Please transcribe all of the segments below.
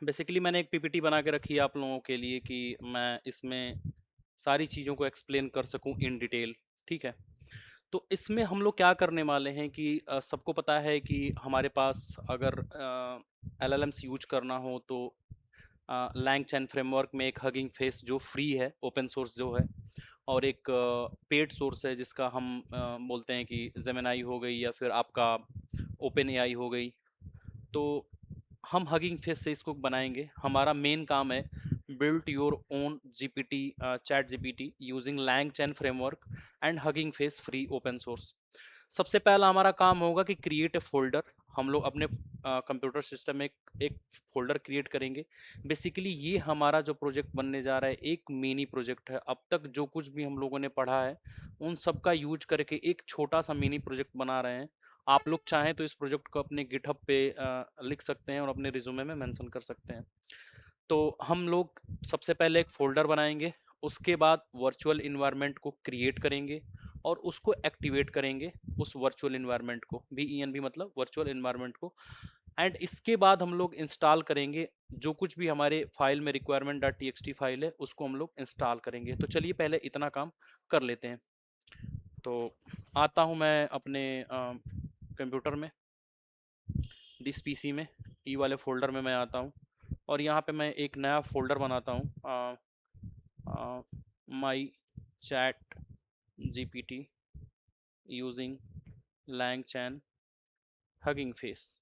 Basically मैंने एक PPT बना के रखी है आप लोगों के लिए कि मैं इसमें सारी चीज़ों को एक्सप्लेन कर सकूं इन डिटेल। ठीक है। तो इसमें हम लोग क्या करने वाले हैं कि सबको पता है कि हमारे पास अगर एलएलएम्स यूज करना हो तो लैंगचैन फ्रेमवर्क में एक हगिंग फेस जो फ्री है, ओपन सोर्स जो है, और एक पेड सोर्स है जिसका हम बोलते हैं कि जेमिनाई हो गई या फिर आपका ओपन एआई हो गई। तो हम हगिंग फेस से इसको बनाएंगे। हमारा मेन काम है build your own GPT, chat GPT using LangChain framework and Hugging Face free open source. सबसे पहला हमारा काम होगा कि क्रिएट ए फोल्डर। हम लोग अपने कंप्यूटर सिस्टम में एक फोल्डर क्रिएट करेंगे। बेसिकली ये हमारा जो प्रोजेक्ट बनने जा रहा है एक मिनी प्रोजेक्ट है। अब तक जो कुछ भी हम लोगों ने पढ़ा है उन सब का यूज करके एक छोटा सा मिनी प्रोजेक्ट बना रहे हैं। आप लोग चाहें तो इस प्रोजेक्ट को अपने गिटहब पे लिख सकते हैं और अपने रिज्यूमे में मेंशन कर सकते हैं। तो हम लोग सबसे पहले एक फोल्डर बनाएंगे, उसके बाद वर्चुअल इन्वायरमेंट को क्रिएट करेंगे और उसको एक्टिवेट करेंगे। उस वर्चुअल इन्वायरमेंट को वीईएनवी मतलब वर्चुअल इन्वायरमेंट को। एंड इसके बाद हम लोग इंस्टॉल करेंगे जो कुछ भी हमारे फाइल में रिक्वायरमेंट डॉट टीएक्सटी फाइल है उसको हम लोग इंस्टॉल करेंगे। तो चलिए पहले इतना काम कर लेते हैं। तो आता हूं मैं अपने कंप्यूटर में, दिस पीसी में, ई वाले फोल्डर में मैं आता हूं और यहाँ पे मैं एक नया फोल्डर बनाता हूँ, my chat GPT using LangChain Hugging Face,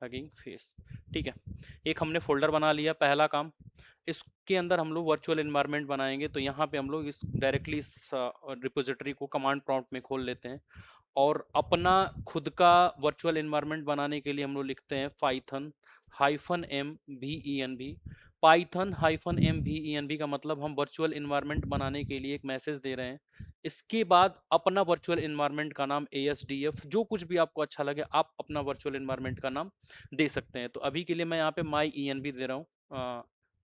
Hugging Face. ठीक है, एक हमने फोल्डर बना लिया। पहला काम, इसके अंदर हम लोग वर्चुअल एनवायरनमेंट बनाएंगे। तो यहाँ पे हम लोग इस डायरेक्टली इस रिपोजिटरी को कमांड प्रॉम्प्ट में खोल लेते हैं और अपना खुद का वर्चुअल एनवायरनमेंट बनाने के लिए हम लोग लिखते हैं Python hyphen M V E N B. Python hyphen M V E N B का मतलब हम वर्चुअल एनवायरनमेंट बनाने के लिए एक मैसेज दे रहे हैं। इसके बाद अपना वर्चुअल एनवायरनमेंट का नाम ASDF, जो कुछ भी आपको अच्छा लगे आप अपना वर्चुअल एनवायरनमेंट का नाम दे सकते हैं। तो अभी के लिए मैं यहाँ पे माई ई एन बी दे रहा हूँ,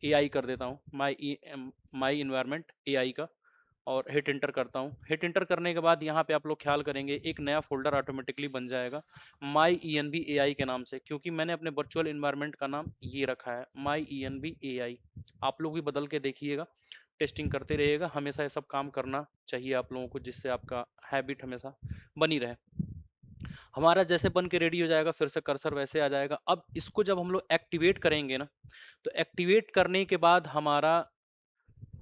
AI कर देता हूँ, माई इन्वायरमेंट AI का, और हिट एंटर करता हूँ। हिट एंटर करने के बाद यहाँ पे आप लोग ख्याल करेंगे एक नया फोल्डर ऑटोमेटिकली बन जाएगा माई ई एन बी ए आई के नाम से, क्योंकि मैंने अपने वर्चुअल इन्वायरमेंट का नाम ये रखा है माई ई एन बी ए आई। आप लोग भी बदल के देखिएगा, टेस्टिंग करते रहिएगा। हमेशा ये सब काम करना चाहिए आप लोगों को, जिससे आपका हैबिट हमेशा बनी रहे। हमारा जैसे बन के रेडी हो जाएगा फिर से कर्सर वैसे आ जाएगा। अब इसको जब हम लोग एक्टिवेट करेंगे ना, तो एक्टिवेट करने के बाद हमारा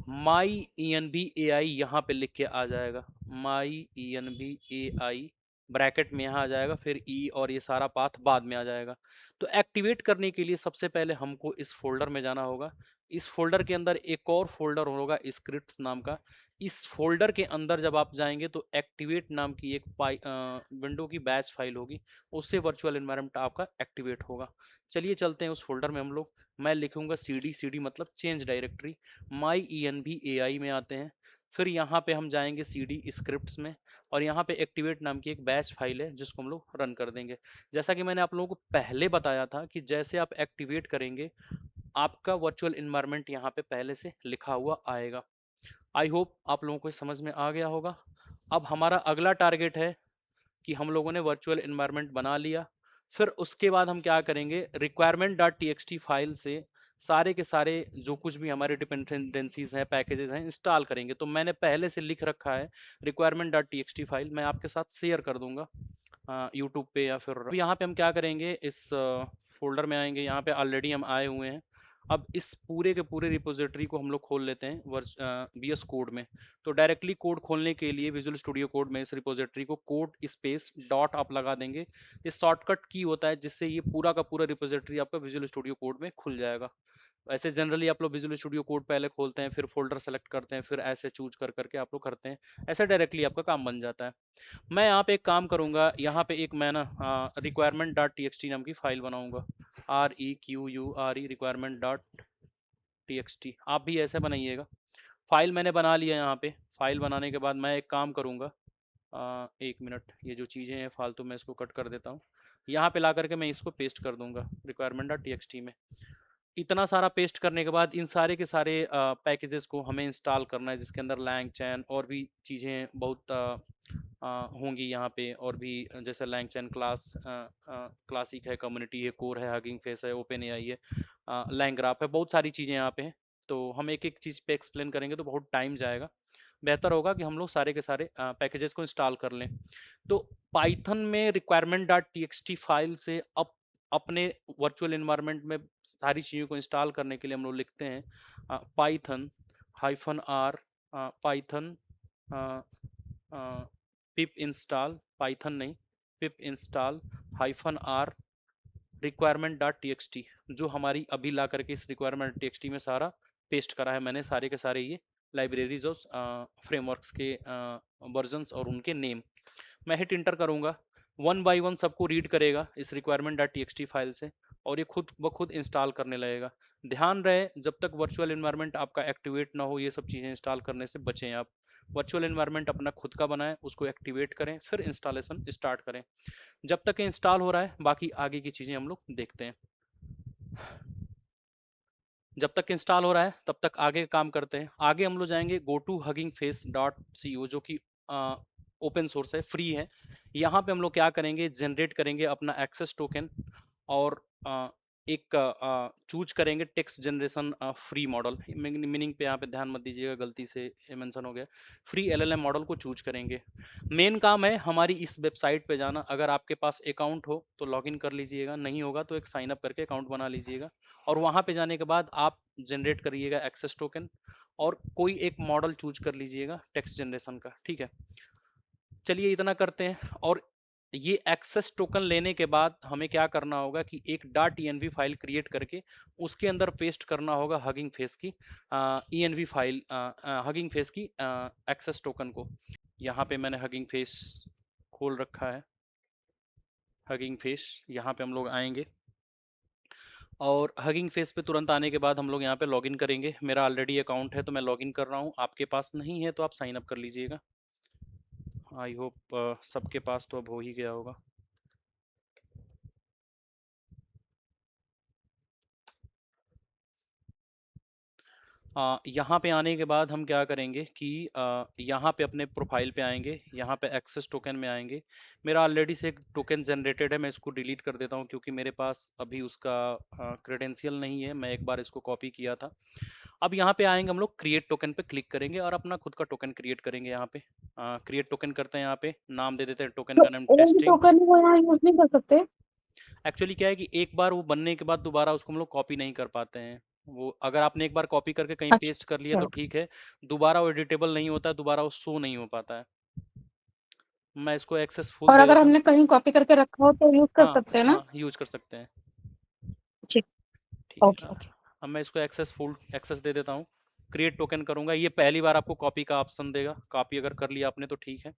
माई ई एन बी ए आई यहाँ पे लिख के आ जाएगा। माई ई एन बी ए आई ब्रैकेट में यहाँ आ जाएगा, फिर ई और ये सारा पाथ बाद में आ जाएगा। तो एक्टिवेट करने के लिए सबसे पहले हमको इस फोल्डर में जाना होगा। इस फोल्डर के अंदर एक और फोल्डर होगा स्क्रिप्ट नाम का। इस फोल्डर के अंदर जब आप जाएंगे तो एक्टिवेट नाम की एक विंडो की बैच फाइल होगी, उससे वर्चुअल एनवायरनमेंट आपका एक्टिवेट होगा। चलिए चलते हैं उस फोल्डर में हम लोग। मैं लिखूंगा CD, CD मतलब चेंज डायरेक्टरी। माई ई एन बी ए आई में आते हैं, फिर यहाँ पे हम जाएंगे CD स्क्रिप्ट्स में, और यहाँ पे एक्टिवेट नाम की एक बैच फाइल है जिसको हम लोग रन कर देंगे। जैसा कि मैंने आप लोगों को पहले बताया था कि जैसे आप एक्टिवेट करेंगे आपका वर्चुअल इन्वायरमेंट यहाँ पे पहले से लिखा हुआ आएगा। आई होप आप लोगों को समझ में आ गया होगा। अब हमारा अगला टारगेट है कि हम लोगों ने वर्चुअल इन्वायरमेंट बना लिया। फिर उसके बाद हम क्या करेंगे, रिक्वायरमेंट डॉट टी फाइल से सारे के सारे जो कुछ भी हमारे डिपेंडेंसीज हैं, पैकेजेस हैं, इंस्टॉल करेंगे। तो मैंने पहले से लिख रखा है रिक्वायरमेंट डॉट टी फाइल, मैं आपके साथ शेयर कर दूंगा यूट्यूब पे या फिर। अब यहाँ पे हम क्या करेंगे, इस फोल्डर में आएंगे। यहाँ पे ऑलरेडी हम आए हुए हैं। अब इस पूरे के पूरे रिपोजिटरी को हम लोग खोल लेते हैं VS कोड में। तो डायरेक्टली कोड खोलने के लिए विजुअल स्टूडियो कोड में इस रिपोजिटरी को कोड स्पेस डॉट आप लगा देंगे। इस शॉर्टकट की होता है जिससे ये पूरा का पूरा रिपोजिटरी आपका विजुअल स्टूडियो कोड में खुल जाएगा। वैसे जनरली आप लोग विजुअल स्टूडियो कोड पहले खोलते हैं, फिर फोल्डर सेलेक्ट करते हैं, फिर ऐसे चूज कर करके आप लोग करते हैं। ऐसे डायरेक्टली आपका काम बन जाता है। मैं यहाँ पे एक काम करूंगा, यहाँ पे एक मैं ना रिक्वायरमेंट डॉट टी नाम की फाइल बनाऊंगा। REQURE requirement dot T. आप भी ऐसे बनाइएगा। फाइल मैंने बना लिया यहाँ पे। फाइल बनाने के बाद मैं एक काम करूंगा, एक मिनट, ये जो चीज़ें हैं फालतू मैं इसको कट कर देता हूँ। यहाँ पे ला करके मैं इसको पेस्ट कर दूंगा रिक्वायरमेंट डॉट टी में। इतना सारा पेस्ट करने के बाद इन सारे के सारे पैकेजेस को हमें इंस्टॉल करना है, जिसके अंदर लैंग चैन और भी चीज़ें बहुत होंगी यहाँ पे, और भी जैसे लैंग चैन क्लास, क्लासिक है, कम्युनिटी है, कोर है, हगिंग फेस है, ओपन एआई है, लैंग ग्राफ है, बहुत सारी चीज़ें यहाँ पे हैं। तो हम एक एक चीज़ पे एक्सप्लेन करेंगे तो बहुत टाइम जाएगा। बेहतर होगा कि हम लोग सारे के सारे पैकेजेस को इंस्टॉल कर लें। तो पाइथन में रिक्वायरमेंट डॉट टीएक्सटी फाइल से अपने वर्चुअल एनवायरनमेंट में सारी चीज़ों को इंस्टॉल करने के लिए हम लोग लिखते हैं Python hyphen R, Python pip install, Python नहीं, pip install hyphen R requirement dot TXT, जो हमारी अभी ला करके इस रिक्वायरमेंट टीएक्सटी में सारा पेस्ट करा है मैंने, सारे के सारे ये लाइब्रेरीज और फ्रेमवर्क्स के वर्जन्स और उनके नेम। मैं हिट इंटर करूंगा, वन बाय वन सबको रीड करेगा इस रिक्वायरमेंट डॉट टीएक्सटी फाइल से, और ये खुद ब खुद इंस्टॉल करने लगेगा। ध्यान रहे जब तक वर्चुअल एनवायरनमेंट आपका एक्टिवेट ना हो, ये सब चीज़ें इंस्टॉल करने से बचें आप। वर्चुअल एनवायरनमेंट अपना खुद का बनाएं, उसको एक्टिवेट करें, फिर इंस्टॉलेशन स्टार्ट करें। जब तक इंस्टॉल हो रहा है बाकी आगे की चीज़ें हम लोग देखते हैं। जब तक इंस्टॉल हो रहा है तब तक आगे काम करते हैं। आगे हम लोग जाएंगे go to hugging face dot C O, जो कि ओपन सोर्स है, फ्री है। यहाँ पे हम लोग क्या करेंगे, जनरेट करेंगे अपना एक्सेस टोकन, और एक चूज करेंगे text generation free model, meaning पे यहाँ पे ध्यान मत दीजिएगा, गलती से मेंशन हो गया। फ्री एलएलएम मॉडल को चूज करेंगे। मेन काम है हमारी इस वेबसाइट पे जाना। अगर आपके पास अकाउंट हो तो लॉगिन कर लीजिएगा, नहीं होगा तो एक साइन अप करके अकाउंट बना लीजिएगा, और वहां पे जाने के बाद आप जनरेट करिएगा एक्सेस टोकन, और कोई एक मॉडल चूज कर लीजिएगा टेक्स्ट जनरेशन का। ठीक है, चलिए इतना करते हैं। और ये एक्सेस टोकन लेने के बाद हमें क्या करना होगा कि एक डॉट env फाइल क्रिएट करके उसके अंदर पेस्ट करना होगा हगिंग फेस की env फाइल, हगिंग फेस की एक्सेस टोकन को। यहाँ पे मैंने हगिंग फेस खोल रखा है। हगिंग फेस, यहाँ पे हम लोग आएंगे, और हगिंग फेस पे तुरंत आने के बाद हम लोग यहाँ पे लॉगिन करेंगे। मेरा ऑलरेडी अकाउंट है तो मैं लॉगिन कर रहा हूँ, आपके पास नहीं है तो आप साइन अप कर लीजिएगा। आई होप सबके पास तो अब हो ही गया होगा। यहाँ पे आने के बाद हम क्या करेंगे कि यहाँ पे अपने प्रोफाइल पे आएंगे, यहाँ पे एक्सेस टोकन में आएंगे। मेरा ऑलरेडी से एक टोकन जनरेटेड है, मैं इसको डिलीट कर देता हूँ क्योंकि मेरे पास अभी उसका क्रेडेंशियल नहीं है, मैं एक बार इसको कॉपी किया था। अब यहाँ पे आएंगे हम लोग, क्रिएट टोकन पे क्लिक करेंगे और अपना खुद का टोकन क्रिएट करेंगे। यहाँ पे क्रिएट टोकन करते हैं, यहाँ पे नाम दे देते हैं टोकन तो का नाम ओल्ड टेस्टिंग। टोकन वो यहाँ यूज नहीं कर सकते? एक्चुअली क्या है कि एक बार वो बनने के बाद दोबारा उसको हम लोग कॉपी नहीं कर पाते हैं। वो अगर आपने एक बार कॉपी करके कहीं पेस्ट कर लिया तो अच्छा, ठीक है, दोबारा वो एडिटेबल नहीं होता है, दोबारा वो शो नहीं हो पाता है। मैं इसको एक्सेस फुल और दे अगर देता हूँ। हमने कहीं कॉपी करके रखा हो तो यूज कर हाँ सकते हैं ना? हाँ, यूज कर सकते हैं। ठीक। ठीक है, ओके ओके। अब मैं इसको एक्सेस फुल एक्सेस दे देता हूँ। क्रिएट टोकन करूंगा, ये पहली बार आपको कॉपी का ऑप्शन देगा, कॉपी अगर कर लिया आपने तो ठीक है।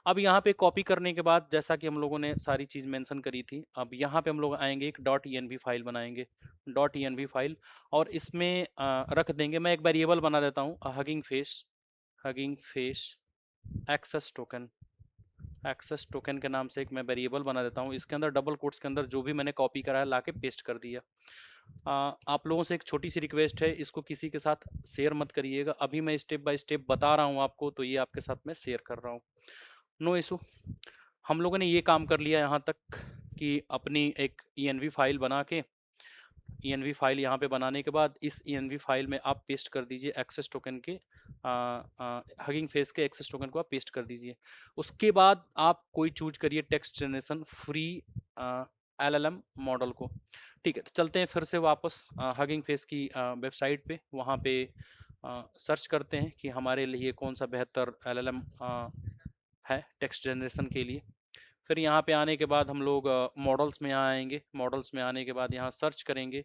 अब यहाँ पे कॉपी करने के बाद जैसा कि हम लोगों ने सारी चीज़ मेंशन करी थी, अब यहाँ पे हम लोग आएंगे, एक डॉट env फाइल बनाएंगे, डॉट env फाइल, और इसमें रख देंगे, मैं एक वेरिएबल बना देता हूँ Hugging Face, Hugging Face access token, access token के नाम से एक मैं वेरिएबल बना देता हूँ। इसके अंदर डबल कोट्स के अंदर जो भी मैंने कॉपी करा है लाके पेस्ट कर दिया। आप लोगों से एक छोटी सी रिक्वेस्ट है, इसको किसी के साथ शेयर मत करिएगा, अभी मैं स्टेप बाय स्टेप बता रहा हूँ आपको, तो ये आपके साथ मैं शेयर कर रहा हूँ, नो इशू। हम लोगों ने ये काम कर लिया यहाँ तक कि अपनी एक env फाइल बना के, env फाइल यहाँ पे बनाने के बाद इस env फाइल में आप पेस्ट कर दीजिए एक्सेस टोकन के, हगिंग फेस के एक्सेस टोकन को आप पेस्ट कर दीजिए। उसके बाद आप कोई चूज करिए text generation free LLM model को। ठीक है, तो चलते हैं फिर से वापस हगिंग फेस की वेबसाइट पे, वहाँ पे सर्च करते हैं कि हमारे लिए कौन सा बेहतर एलएलएम है टेक्स्ट जनरेशन के लिए। फिर यहाँ पे आने के बाद हम लोग मॉडल्स में यहाँ आएंगे, मॉडल्स में आने के बाद यहाँ सर्च करेंगे,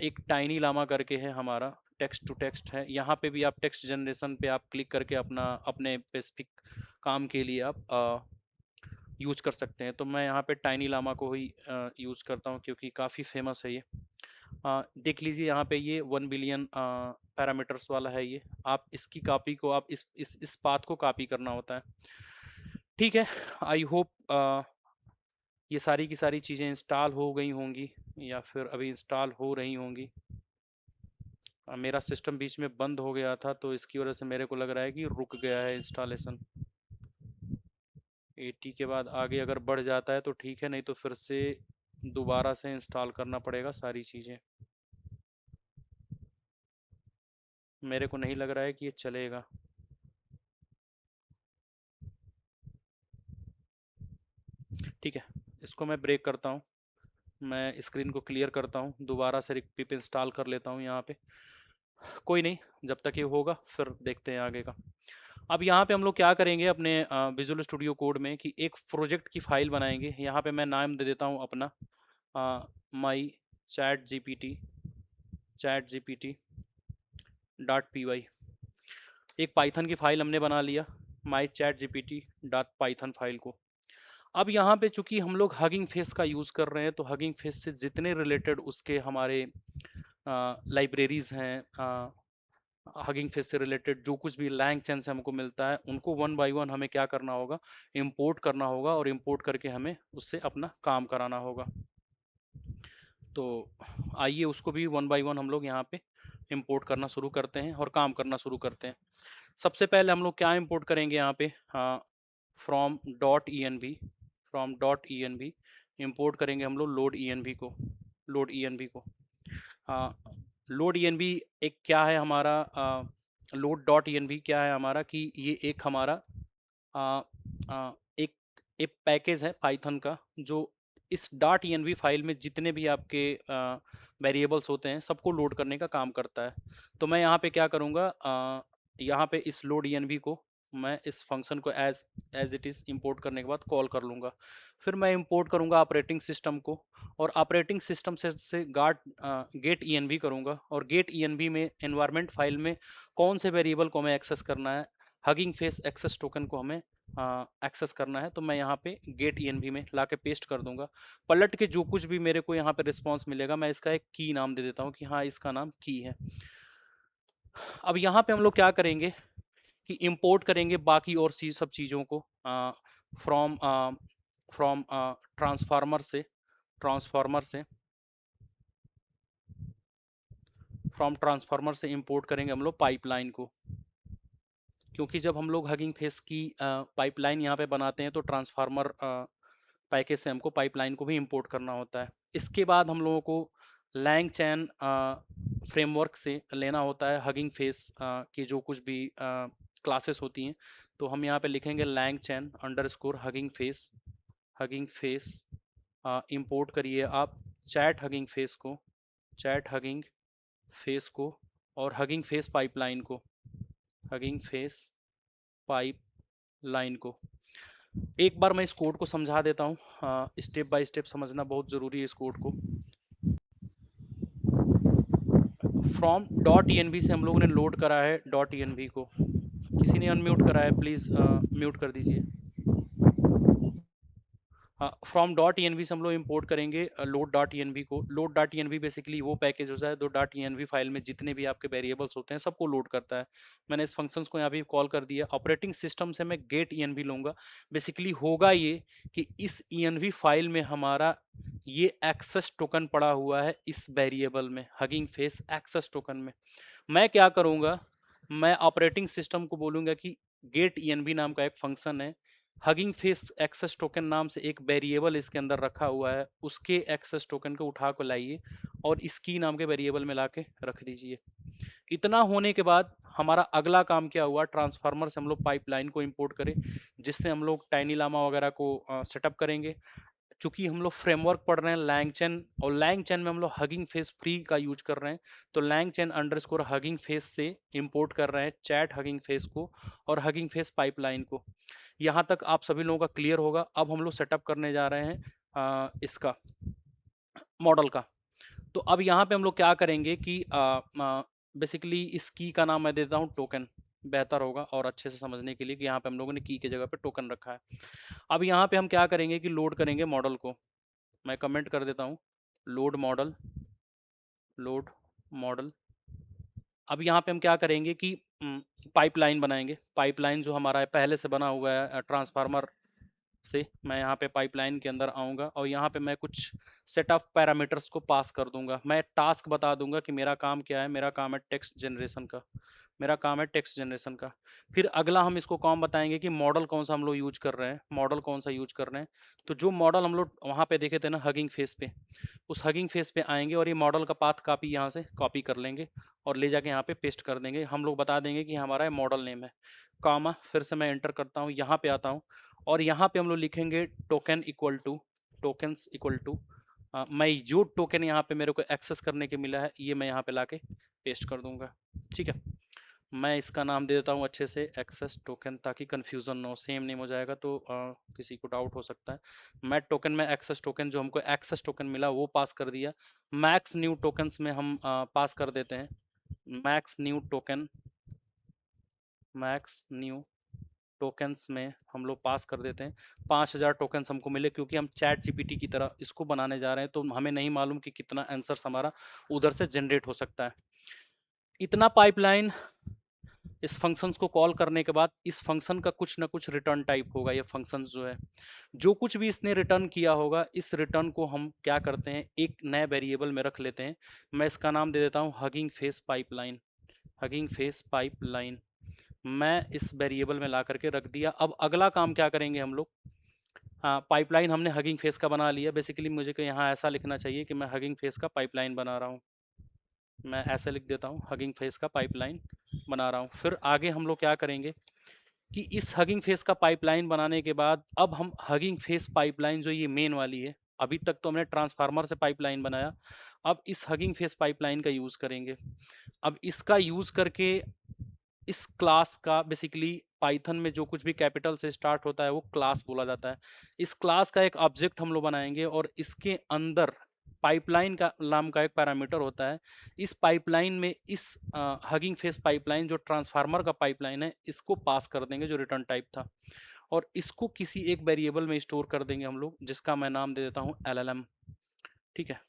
एक टाइनी लामा करके है हमारा, टेक्स्ट टू टेक्स्ट है। यहाँ पे भी आप टेक्स्ट जनरेशन पे आप क्लिक करके अपना अपने स्पेसिफिक काम के लिए आप यूज कर सकते हैं। तो मैं यहाँ पे टाइनी लामा को ही यूज करता हूँ क्योंकि काफ़ी फेमस है ये। देख लीजिए यहाँ पे ये 1 बिलियन पैरामीटर्स वाला है ये, आप इसकी कॉपी को आप इस पाथ को कॉपी करना होता है। ठीक है, आई होप ये सारी की सारी चीज़ें इंस्टॉल हो गई होंगी या फिर अभी इंस्टॉल हो रही होंगी। मेरा सिस्टम बीच में बंद हो गया था तो इसकी वजह से मेरे को लग रहा है कि रुक गया है इंस्टॉलेशन। 80 के बाद आगे अगर बढ़ जाता है तो ठीक है, नहीं तो फिर से दोबारा से इंस्टॉल करना पड़ेगा सारी चीज़ें। मेरे को नहीं लग रहा है कि ये चलेगा। ठीक है, इसको मैं ब्रेक करता हूँ, मैं स्क्रीन को क्लियर करता हूँ, दोबारा से पिप इंस्टॉल कर लेता हूँ यहाँ पे। कोई नहीं, जब तक ये होगा फिर देखते हैं आगे का। अब यहाँ पे हम लोग क्या करेंगे अपने विजुअल स्टूडियो कोड में कि एक प्रोजेक्ट की फाइल बनाएंगे। यहाँ पे मैं नाम दे देता हूँ अपना माई चैट जीपीटी .py। एक पाइथन की फाइल हमने बना लिया, माई चैट जीपीटी .python फाइल को। अब यहाँ पे चूंकि हम लोग हगिंग फेस का यूज़ कर रहे हैं तो हगिंग फेस से जितने रिलेटेड उसके हमारे लाइब्रेरीज हैं, हगिंग फेस से रिलेटेड जो कुछ भी लैंग चैन से हमको मिलता है उनको वन बाय वन हमें क्या करना होगा, इंपोर्ट करना होगा, और इंपोर्ट करके हमें उससे अपना काम कराना होगा। तो आइए उसको भी वन बाय वन हम लोग यहाँ पे इंपोर्ट करना शुरू करते हैं और काम करना शुरू करते हैं। सबसे पहले हम लोग क्या इंपोर्ट करेंगे यहाँ पे, from dot E N V import करेंगे हम लोग लोड ई एन बी को। लोड ई एन बी एक क्या है हमारा, load dot E N V क्या है हमारा कि ये एक हमारा आ, आ, एक एक पैकेज है पाइथन का जो इस dot E N V file में जितने भी आपके वेरिएबल्स होते हैं सबको लोड करने का काम करता है। तो मैं यहाँ पे क्या करूँगा, यहाँ पे इस लोड ई एन बी को मैं इस फंक्शन को एज इट इज़ इंपोर्ट करने के बाद कॉल कर लूँगा। फिर मैं इंपोर्ट करूँगा ऑपरेटिंग सिस्टम को, और ऑपरेटिंग सिस्टम से गेट ई एन बी करूँगा, और गेट ई एन बी में एनवायरमेंट फाइल में कौन से वेरिएबल को हमें एक्सेस करना है, हगिंग फेस एक्सेस टोकन को हमें एक्सेस करना है। तो मैं यहाँ पे गेट ई एन बी में ला के पेस्ट कर दूंगा। पलट के जो कुछ भी मेरे को यहाँ पे रिस्पॉन्स मिलेगा मैं इसका एक की नाम दे देता हूँ कि हाँ इसका नाम की है। अब यहाँ पे हम लोग क्या करेंगे कि इंपोर्ट करेंगे बाकी और सब चीज़ों को फ्रॉम फ्रॉम ट्रांसफार्मर से फ्रॉम ट्रांसफार्मर से इंपोर्ट करेंगे हम लोग पाइपलाइन को, क्योंकि जब हम लोग हगिंग फेस की पाइपलाइन यहाँ पे बनाते हैं तो ट्रांसफार्मर पैकेज से हमको पाइपलाइन को भी इंपोर्ट करना होता है। इसके बाद हम लोगों को लैंग चैन फ्रेमवर्क से लेना होता है हगिंग फेस की जो कुछ भी क्लासेस होती हैं। तो हम यहाँ पे लिखेंगे लैंग चैन अंडरस्कोर हगिंग फेस इंपोर्ट करिए आप चैट हगिंग फेस को और हगिंग फेस पाइपलाइन को। एक बार मैं इस कोड को समझा देता हूँ, स्टेप बाय स्टेप समझना बहुत ज़रूरी है इस कोड को। फ्रॉम डॉट ई से हम लोगों ने लोड करा है डॉट ई को। किसी ने अनम्यूट करा है, प्लीज़ म्यूट कर दीजिए। फ्रॉम डॉट ई से हम लोग इंपोर्ट करेंगे लोड डॉट ई को। लोड डॉट ई बेसिकली वो पैकेज होता है जो डॉट ई फाइल में जितने भी आपके वेरिएबल्स होते हैं सबको लोड करता है। मैंने इस फंक्शंस को यहाँ भी कॉल कर दिया। ऑपरेटिंग सिस्टम से मैं गेट ई लूँगा। बेसिकली होगा ये कि इस ई फाइल में हमारा ये एक्सेस टोकन पड़ा हुआ है इस वेरिएबल में, हगिंग फेस एक्सेस टोकन में। मैं क्या करूँगा, मैं ऑपरेटिंग सिस्टम को बोलूँगा कि गेट ई नाम का एक फंक्शन है, हगिंग फेस एक्सेस टोकन नाम से एक वेरिएबल इसके अंदर रखा हुआ है, उसके एक्सेस टोकन को उठा कर लाइए और इस की नाम के वेरिएबल में लाके रख दीजिए। इतना होने के बाद हमारा अगला काम क्या हुआ, ट्रांसफार्मर से हम लोग पाइपलाइन को इंपोर्ट करें जिससे हम लोग टाइनी लामा वगैरह को सेटअप करेंगे। चूंकि हम लोग फ्रेमवर्क पढ़ रहे हैं लैंग चैन, और लैंग चैन में हम लोग हगिंग फेस फ्री का यूज कर रहे हैं, तो लैंग चैन अंडरस्कोर हगिंग फेस से इंपोर्ट कर रहे हैं चैट हगिंग फेस को और हगिंग फेस पाइपलाइन को। यहाँ तक आप सभी लोगों का क्लियर होगा। अब हम लोग सेटअप करने जा रहे हैं इसका मॉडल का। तो अब यहाँ पे हम लोग क्या करेंगे कि बेसिकली इस की का नाम मैं देता हूँ टोकन, बेहतर होगा और अच्छे से समझने के लिए कि यहाँ पे हम लोगों ने की के जगह पे टोकन रखा है। अब यहाँ पे हम क्या करेंगे कि लोड करेंगे मॉडल को। मैं कमेंट कर देता हूँ लोड मॉडल। अब यहाँ पे हम क्या करेंगे कि पाइपलाइन बनाएंगे। पाइपलाइन जो हमारा पहले से बना हुआ है ट्रांसफार्मर से मैं यहाँ पे पाइपलाइन के अंदर आऊँगा और यहाँ पे मैं कुछ सेट ऑफ पैरामीटर्स को पास कर दूंगा। मैं टास्क बता दूंगा कि मेरा काम क्या है। मेरा काम है टेक्स्ट जनरेशन का, मेरा काम है टेक्स्ट जनरेशन का। फिर अगला हम इसको काम बताएंगे कि मॉडल कौन सा हम लोग यूज कर रहे हैं, मॉडल कौन सा यूज कर रहे हैं। तो जो मॉडल हम लोग वहाँ पे देखे थे ना हगिंग फेस पे, उस हगिंग फेस पे आएंगे और ये मॉडल का पाथ कॉपी यहाँ से कॉपी कर लेंगे और ले जाके यहाँ पे पेस्ट कर देंगे। हम लोग बता देंगे कि हमारा मॉडल नेम है, कामा, फिर से मैं एंटर करता हूँ, यहाँ पे आता हूँ और यहाँ पे हम लोग लिखेंगे token equal to, tokens equal to, मैं जो टोकन यहाँ पे मेरे को एक्सेस करने के मिला है ये मैं यहाँ पे लाके पेस्ट कर दूंगा। ठीक है, मैं इसका नाम दे देता हूँ अच्छे से एक्सेस टोकन, ताकि कंफ्यूजन ना हो, सेम नेम हो जाएगा तो किसी को डाउट हो सकता है। मैं टोकन में एक्सेस टोकन, जो हमको एक्सेस टोकन मिला वो पास कर दिया। मैक्स न्यू टोकन्स में हम पास कर देते हैं max new token, max new tokens में हम लोग पास कर देते हैं 5000 टोकन्स हमको मिले, क्योंकि हम चैट जीपीटी की तरह इसको बनाने जा रहे हैं तो हमें नहीं मालूम कि कितना आंसर्स हमारा उधर से जनरेट हो सकता है। इतना पाइपलाइन इस फंक्शंस को कॉल करने के बाद इस फंक्शन का कुछ ना कुछ रिटर्न टाइप होगा। ये फंक्शन जो है, जो कुछ भी इसने रिटर्न किया होगा, इस रिटर्न को हम क्या करते हैं एक नए वेरिएबल में रख लेते हैं। मैं इसका नाम दे देता हूँ Hugging face pipeline, hugging face pipeline मैं इस वेरिएबल में ला करके रख दिया। अब अगला काम क्या करेंगे हम लोग, पाइपलाइन हमने हगिंग फेस का बना लिया। बेसिकली मुझे को यहाँ ऐसा लिखना चाहिए कि मैं हगिंग फेस का पाइपलाइन बना रहा हूँ, मैं ऐसे लिख देता हूँ हगिंग फेस का पाइपलाइन बना रहा हूँ। फिर आगे हम लोग क्या करेंगे कि इस हगिंग फेस का पाइपलाइन बनाने के बाद अब हम हगिंग फेस पाइपलाइन जो ये मेन वाली है, अभी तक तो हमने ट्रांसफार्मर से पाइपलाइन बनाया, अब इस हगिंग फेस पाइपलाइन का यूज करेंगे। अब इसका यूज करके इस क्लास का, बेसिकली पाइथन में जो कुछ भी कैपिटल से स्टार्ट होता है वो क्लास बोला जाता है। इस क्लास का एक ऑब्जेक्ट हम लोग बनाएंगे और इसके अंदर पाइपलाइन का नाम का एक पैरामीटर होता है। इस पाइपलाइन में इस हगिंग फेस पाइपलाइन जो ट्रांसफार्मर का पाइपलाइन है इसको पास कर देंगे जो रिटर्न टाइप था, और इसको किसी एक वेरिएबल में स्टोर कर देंगे हम लोग, जिसका मैं नाम दे देता हूँ LLM। ठीक है,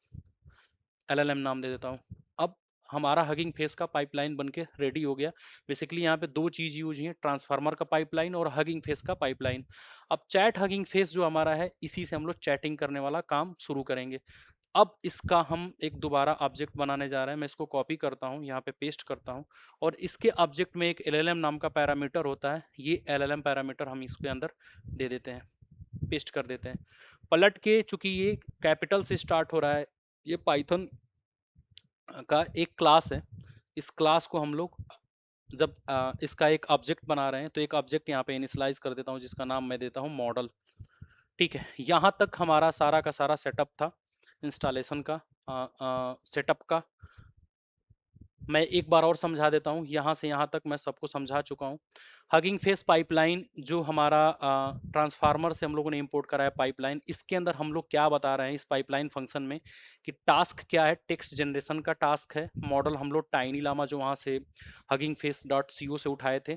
LLM नाम दे देता हूँ। अब हमारा हगिंग फेस का पाइपलाइन बन के रेडी हो गया। बेसिकली यहाँ पे दो चीज यूज हुई है, ट्रांसफार्मर का पाइपलाइन और हगिंग फेस का पाइपलाइन। अब चैट हगिंग फेस जो हमारा है, इसी से हम लोग चैटिंग करने वाला काम शुरू करेंगे। अब इसका हम एक दोबारा ऑब्जेक्ट बनाने जा रहे हैं। मैं इसको कॉपी करता हूँ, यहाँ पे पेस्ट करता हूँ और इसके ऑब्जेक्ट में एक LLM नाम का पैरामीटर होता है। ये LLM पैरामीटर हम इसके अंदर दे देते हैं, पेस्ट कर देते हैं पलट के। चूंकि ये कैपिटल से स्टार्ट हो रहा है, ये पाइथन का एक क्लास है। इस क्लास को हम लोग जब इसका एक ऑब्जेक्ट बना रहे हैं तो एक ऑब्जेक्ट यहाँ पे इनिशियलाइज कर देता हूँ जिसका नाम मैं देता हूँ मॉडल। ठीक है, यहाँ तक हमारा सारा का सारा सेटअप था इंस्टॉलेशन का, सेटअप का। मैं एक बार और समझा देता हूँ, यहाँ से यहाँ तक मैं सबको समझा चुका हूँ। हगिंग फेस पाइपलाइन जो हमारा ट्रांसफार्मर से हम लोगों ने इंपोर्ट करा है पाइपलाइन, इसके अंदर हम लोग क्या बता रहे हैं इस पाइपलाइन फंक्शन में कि टास्क क्या है, टेक्स्ट जनरेशन का टास्क है। मॉडल हम लोग टाइनी लामा जो वहाँ से हगिंग फेस डॉट सी से उठाए थे।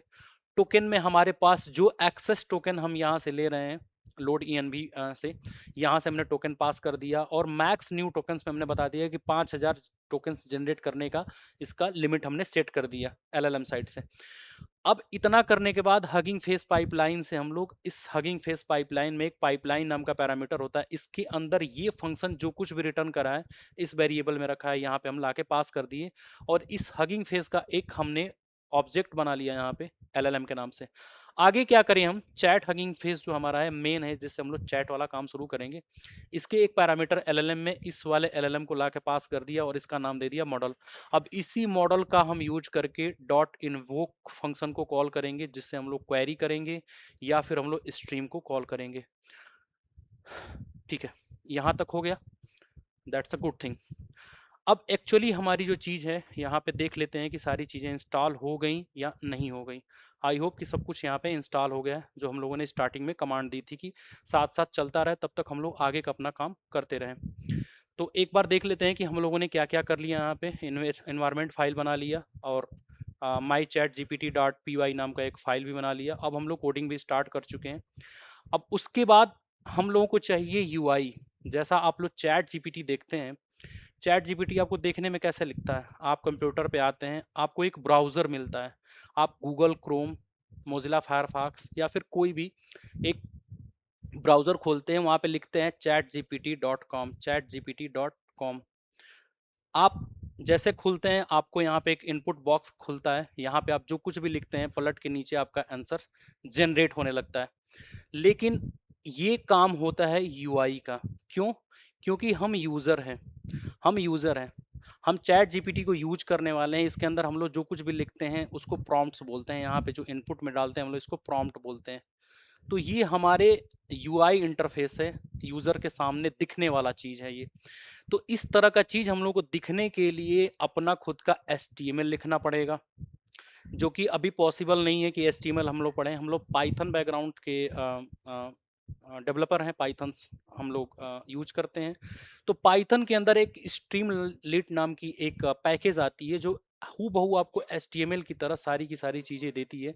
टोकन में हमारे पास जो एक्सेस टोकन हम यहाँ से ले रहे हैं लोड ENV से, यहाँ से हमने टोकन पास कर दिया और मैक्स न्यू टोकन्स में हमने बता दिया कि 5000 टोकन्स जनरेट करने का इसका लिमिट हमने सेट कर दिया LLM साइड से। अब इतना करने के बाद हगिंग फेस पाइपलाइन से हम लोग इस हगिंग फेस पाइपलाइन में एक पाइपलाइन नाम का पैरामीटर होता है, इसके अंदर ये फंक्शन जो कुछ भी रिटर्न करा है इस वेरिएबल में रखा है, यहाँ पे हम लाके पास कर दिए और इस हगिंग फेस का एक हमने ऑब्जेक्ट बना लिया यहाँ पे LLM के नाम से। आगे क्या करें हम, चैट हगिंग फेस जो हमारा है मेन है, जिससे हम लोग चैट वाला काम शुरू करेंगे, इसके एक पैरामीटर LLM में इस वाले LLM को लाके पास कर दिया और इसका नाम दे दिया मॉडल। अब इसी मॉडल का हम यूज करके डॉट इन्वोक फंक्शन को कॉल करेंगे, जिससे हम लोग क्वेरी करेंगे या फिर हम लोग स्ट्रीम को कॉल करेंगे। ठीक है, यहाँ तक हो गया, दैट्स अ गुड थिंग। अब एक्चुअली हमारी जो चीज़ है यहाँ पे देख लेते हैं कि सारी चीज़ें इंस्टॉल हो गई या नहीं हो गई। आई होप कि सब कुछ यहाँ पे इंस्टॉल हो गया है, जो हम लोगों ने स्टार्टिंग में कमांड दी थी कि साथ साथ चलता रहे, तब तक हम लोग आगे का अपना काम करते रहें। तो एक बार देख लेते हैं कि हम लोगों ने क्या क्या कर लिया। यहाँ पे इन्वायरमेंट फाइल बना लिया और माई चैट GPT.py नाम का एक फाइल भी बना लिया। अब हम लोग कोडिंग भी स्टार्ट कर चुके हैं। अब उसके बाद हम लोगों को चाहिए UI। जैसा आप लोग चैट GPT देखते हैं, चैट GPT आपको देखने में कैसे लिखता है, आप कंप्यूटर पे आते हैं, आपको एक ब्राउजर मिलता है, आप गूगल क्रोम, मोजिला फायरफॉक्स या फिर कोई भी एक ब्राउजर खोलते हैं, वहां पे लिखते हैं chatgpt.com, chatgpt.com। आप जैसे खुलते हैं, आपको यहाँ पे एक इनपुट बॉक्स खुलता है, यहाँ पे आप जो कुछ भी लिखते हैं पलट के नीचे आपका आंसर जनरेट होने लगता है। लेकिन ये काम होता है यूआई का। क्यों? क्योंकि हम यूजर हैं, हम चैट जीपीटी को यूज करने वाले हैं। इसके अंदर हम लोग जो कुछ भी लिखते हैं उसको प्रॉम्प्ट्स बोलते हैं, यहाँ पे जो इनपुट में डालते हैं हम लोग इसको प्रॉम्प्ट बोलते हैं। तो ये हमारे यूआई इंटरफेस है, यूजर के सामने दिखने वाला चीज है ये। तो इस तरह का चीज हम लोग को दिखने के लिए अपना खुद का एचटीएमएल लिखना पड़ेगा, जो कि अभी पॉसिबल नहीं है कि एचटीएमएल हम लोग पढ़ें। हम लोग पाइथन बैकग्राउंड के डेवलपर हैं, पाइथन्स हम लोग यूज करते हैं। तो पाइथन के अंदर एक स्ट्रीमलीट नाम की एक पैकेज आती है, जो हूबहू आपको एचटीएमएल की तरह सारी की सारी चीजें देती है।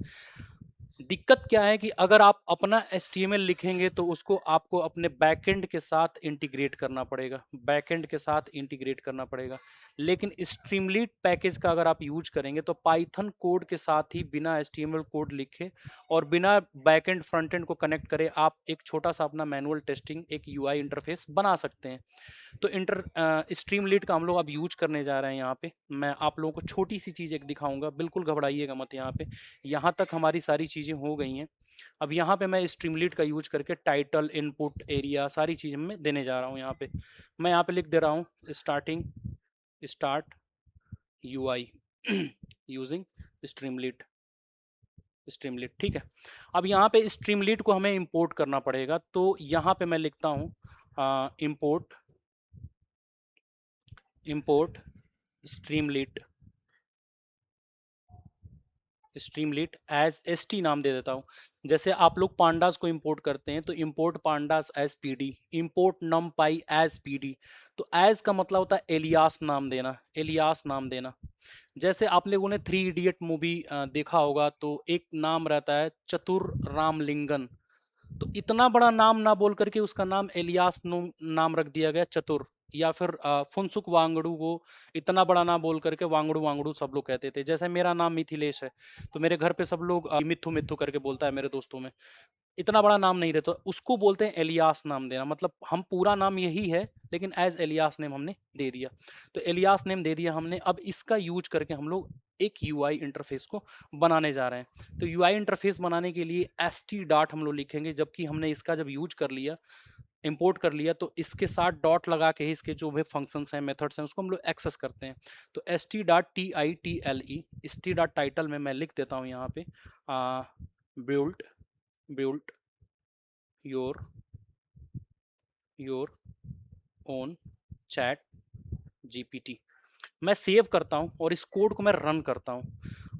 दिक्कत क्या है कि अगर आप अपना HTML लिखेंगे तो उसको आपको अपने बैकएंड के साथ इंटीग्रेट करना पड़ेगा, बैकएंड के साथ इंटीग्रेट करना पड़ेगा। लेकिन स्ट्रीमलीट पैकेज का अगर आप यूज करेंगे तो पाइथन कोड के साथ ही बिना HTML कोड लिखे और बिना बैकएंड फ्रंटएंड को कनेक्ट करे आप एक छोटा सा अपना मैनुअल टेस्टिंग एक यूआई इंटरफेस बना सकते हैं। तो स्ट्रीमलीट का हम लोग अब यूज करने जा रहे हैं। यहाँ पे मैं आप लोगों को छोटी सी चीज एक दिखाऊंगा, बिल्कुल घबराइएगा मत। यहाँ पे यहाँ तक हमारी सारी चीजें हो गई हैं। अब यहाँ पे मैं स्ट्रीमलीट का यूज करके टाइटल, इनपुट, एरिया सारी चीजें मैं देने जा रहा हूँ। यहाँ पे मैं यहाँ पे लिख दे रहा हूँ स्टार्ट यूआई यूजिंग स्ट्रीमलीट। ठीक है। अब यहाँ पे स्ट्रीमलीट को हमें इंपोर्ट करना पड़ेगा, तो यहाँ पे मैं लिखता हूँ इंपोर्ट स्ट्रीमलीट एज st नाम दे देता हूँ। जैसे आप लोग पांडास को इंपोर्ट करते हैं तो import pandas as pd, import numpy as pd। तो एज का मतलब होता है एलियास नाम देना, एलियास नाम देना। जैसे आप लोगों ने थ्री इडियट मूवी देखा होगा, तो एक नाम रहता है चतुर रामलिंगन। तो इतना बड़ा नाम ना बोल करके उसका नाम एलियास नाम रख दिया गया, चतुर। या फिर फुनसुक वांगड़ू को इतना बड़ा ना बोल करके वांगड़ू वांगड़ू सब लोग कहते थे। जैसे मेरा नाम मिथिलेश है, तो मेरे घर पे सब लोग मिथु मिथु करके बोलता है मेरे दोस्तों में। इतना बड़ा नाम नहीं रहता, उसको बोलते हैं एलियास नाम देना। मतलब हम पूरा नाम यही है लेकिन एज एलियास नेम हमने दे दिया। तो एलियास नेम दे दिया हमने, अब इसका यूज करके हम लोग एक यूआई इंटरफेस को बनाने जा रहे हैं। तो यूआई इंटरफेस बनाने के लिए st डॉट हम लोग लिखेंगे, जबकि हमने इसका जब यूज कर लिया, इंपोर्ट कर लिया, तो इसके साथ डॉट लगा के ही इसके जो भी फंक्शंस हैं, मेथड्स हैं, उसको हम लोग एक्सेस करते हैं। तो st dot title, st dot title में मैं लिख देता हूँ यहाँ पे build build your your own chat GPT. मैं सेव करता हूं और इस कोड को मैं रन करता हूं।